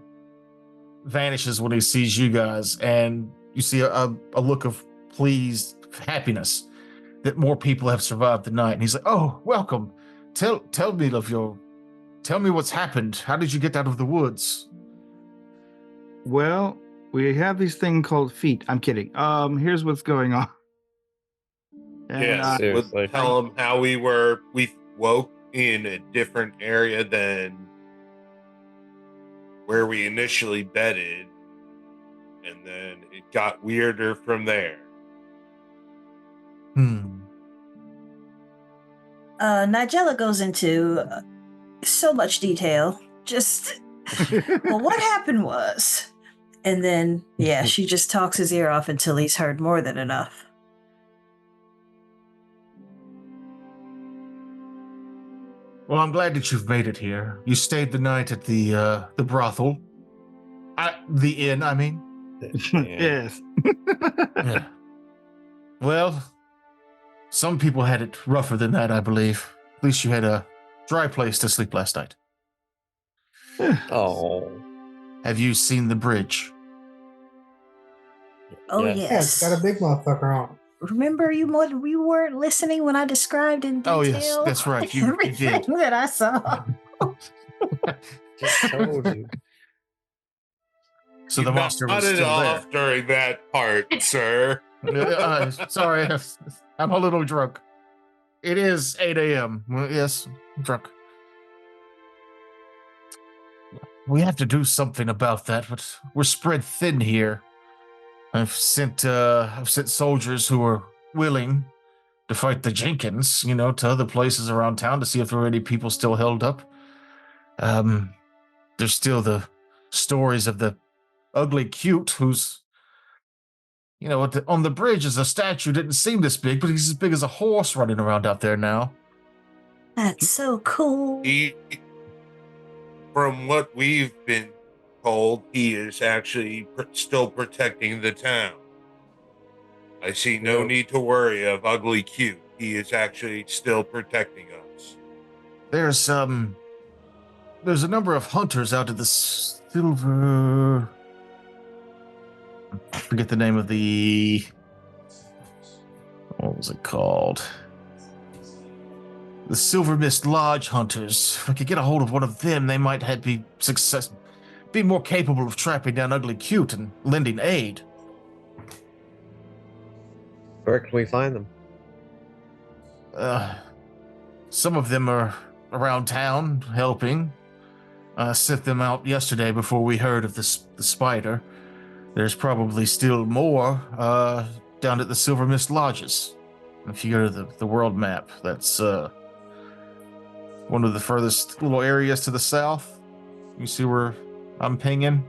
vanishes when he sees you guys, and you see a look of pleased happiness that more people have survived the night. And he's like, "Oh, welcome. Tell me what's happened. How did you get out of the woods?" Well, we have these thing called feet. I'm kidding. Here's what's going on. And, Yes, Seriously. we'll tell them how we woke in a different area than where we initially bedded, and then it got weirder from there. Nigella goes into so much detail. Just, well, what happened was. And then, yeah, she just talks his ear off until he's heard more than enough. Well, I'm glad that you've made it here. You stayed the night at the brothel. The inn, I mean. yes. Yeah. Well, some people had it rougher than that, I believe. At least you had a dry place to sleep last night. Oh. Have you seen the bridge? Oh, Yes. Yeah, yes. it's got a big motherfucker on. Remember you weren't listening when I described in detail? Oh, yes, that's right. You everything did. that I saw. Just told you. So You the monster was nodded still off during that part, sir. there. Sorry, I'm a little drunk. It is 8 a.m. Well, yes, I'm drunk. We have to do something about that, but we're spread thin here. I've sent soldiers who are willing to fight the Jenkins, to other places around town to see if there are any people still held up. There's still the stories of the ugly cute who's, on the bridge is a statue. Didn't seem this big, but he's as big as a horse running around out there now. That's so cool. From what we've been told, he is actually still protecting the town. I see no need to worry of ugly cute. He is actually still protecting us. There's a number of hunters out at the Silver. I forget the name of what was it called? The Silver Mist Lodge hunters. If I could get a hold of one of them, they might be more capable of trapping down ugly cute and lending aid. Where can we find them? Some of them are around town helping. Sent them out yesterday before we heard of the spider. There's probably still more down at the Silver Mist Lodges. If you go to the world map, that's one of the furthest little areas to the south. You see where I'm pinging?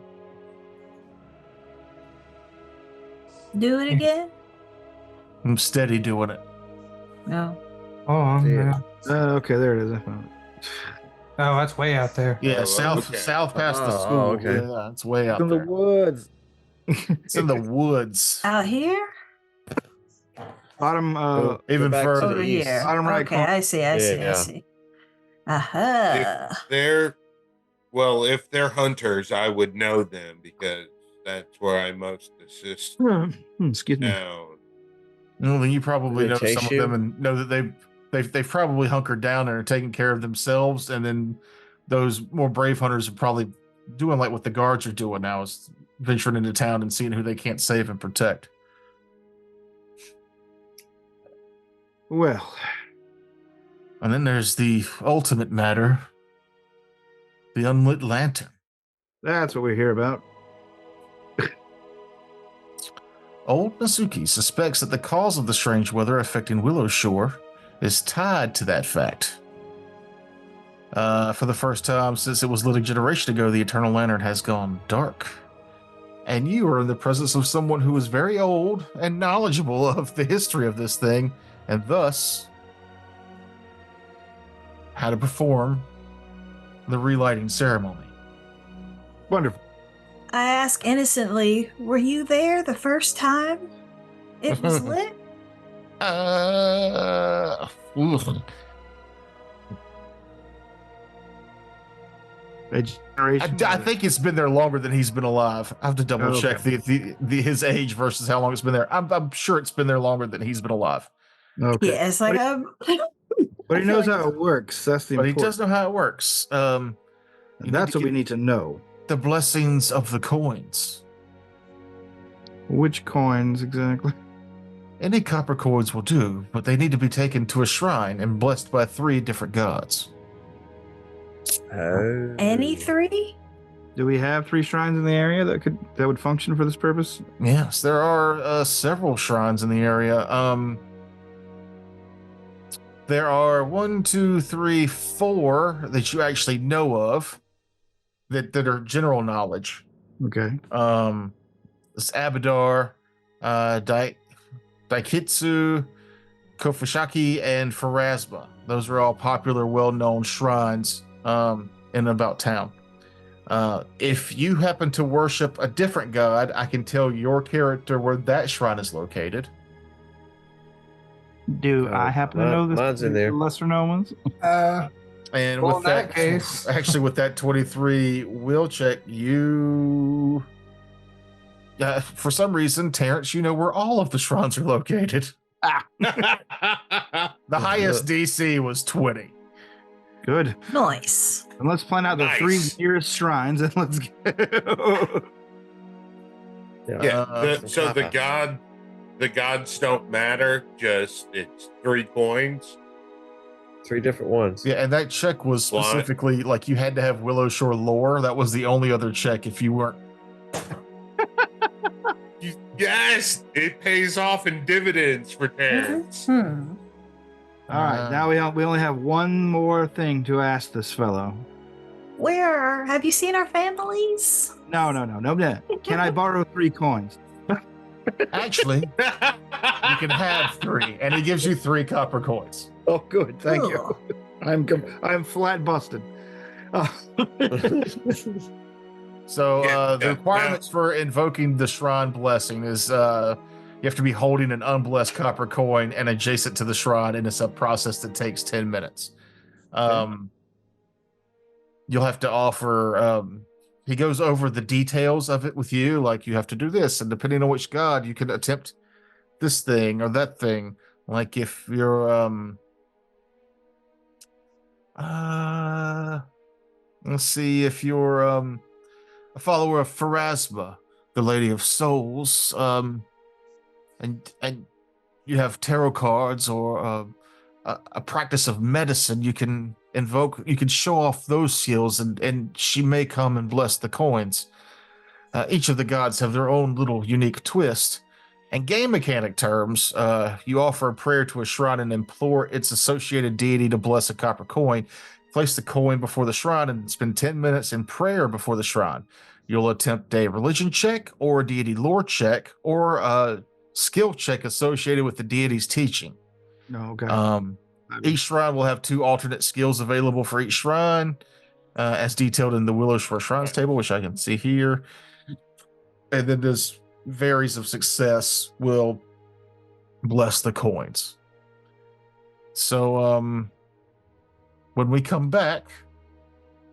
Do it again? I'm steady doing it. No. Hold on. Yeah. Okay, there it is. I found it. Oh, that's way out there. Yeah, Oh, south okay. past the Oh, school. okay. Yeah, it's way out In the there. woods. It's in the woods. Out here? Bottom. Even back to further. the Over east. here. Bottom right Okay, corner. I see. Yeah. Aha. If they're hunters, I would know them because that's where I most assist Excuse me. down. Well, then you probably Do they know chase some you? of them and know that they've probably hunkered down and are taking care of themselves. And then those more brave hunters are probably doing like what the guards are doing now, is venturing into town and seeing who they can't save and protect. Well, And then there's the ultimate matter, the unlit lantern. That's what we're here about. Old Nasuki suspects that the cause of the strange weather affecting Willow Shore is tied to that fact. For the first time since it was lit a generation ago, the Eternal Lantern has gone dark. And you are in the presence of someone who is very old and knowledgeable of the history of this thing, and thus how to perform the relighting ceremony. Wonderful. I ask innocently, were you there the first time it was lit? Oof. A generation. I think it's been there longer than he's been alive. I have to double Oh, check the his age versus how long it's been there. I'm sure it's been there longer than he's been alive. Okay. Yeah, it's like But he knows how it works. That's the But he important. does know how it works. And you that's need to what we get need to know. the blessings of the coins. Which coins exactly? Any copper coins will do, but they need to be taken to a shrine and blessed by 3 different gods. Oh. any 3? Do we have 3 shrines in the area that would function for this purpose? Yes, there are several shrines in the area. There are 1, 2, 3, 4 that you actually know of that are general knowledge. Okay. It's Abadar, Daikitsu, Kofushaki, and Pharasma. Those are all popular, well-known shrines in and about town. If you happen to worship a different god, I can tell your character where that shrine is located. Do I happen to know this? mine's in there. Lesser known ones. And Well, with in that case- actually, with that 23 will check, you. For some reason, Terrence, you know where all of the shrines are located. The highest DC was 20. Good. Nice. And let's plan out the Nice. 3 nearest shrines and let's go. Yeah. So the Papa. gods don't matter. Just it's 3 coins. 3 different ones. Yeah, and that check was What? specifically like you had to have Willow Shore lore. That was the only other check if you weren't. Yes, it pays off in dividends for Terrence. Hmm. All right, now we only have one more thing to ask this fellow. Have you seen our families? No. Can I borrow 3 coins? Actually, you can have 3, and he gives you 3 copper coins. Oh, good. Thank you. Cool. I'm flat busted. Oh. So Yeah, the yeah, requirements for invoking the shrine blessing is you have to be holding an unblessed copper coin and adjacent to the shrine, and it's a process that takes 10 minutes. You'll have to offer. He goes over the details of it with you, like you have to do this, and depending on which god, you can attempt this thing or that thing. Like if you're let's see, if you're a follower of Pharasma, the Lady of Souls, and you have tarot cards or a practice of medicine, you can show off those skills, and she may come and bless the coins. Each of the gods have their own little unique twist. In game mechanic terms, you offer a prayer to a shrine and implore its associated deity to bless a copper coin. Place the coin before the shrine and spend 10 minutes in prayer before the shrine. You'll attempt a religion check or a deity lore check or a skill check associated with the deity's teaching. No, okay. Each shrine will have 2 alternate skills available for each shrine, as detailed in the Willow Shore Shrines table, which I can see here. And then this varies of success will bless the coins. So when we come back,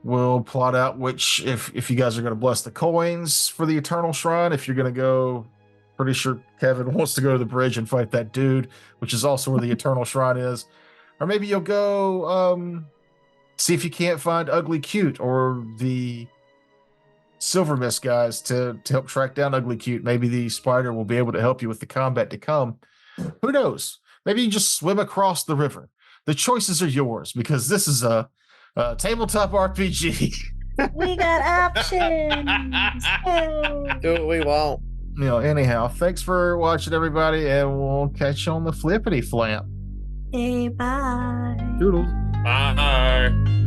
we'll plot out which, if you guys are going to bless the coins for the Eternal Shrine, if you're going to go, pretty sure Kevin wants to go to the bridge and fight that dude, which is also where the Eternal Shrine is. Or maybe you'll go see if you can't find Ugly Cute or the Silver Mist guys to help track down Ugly Cute. Maybe the spider will be able to help you with the combat to come. Who knows? Maybe you just swim across the river. The choices are yours because this is a tabletop RPG. We got options. Yay. Do what we want. Anyhow, thanks for watching, everybody, and we'll catch you on the flippity flap. Hey, bye. Doodles. Bye.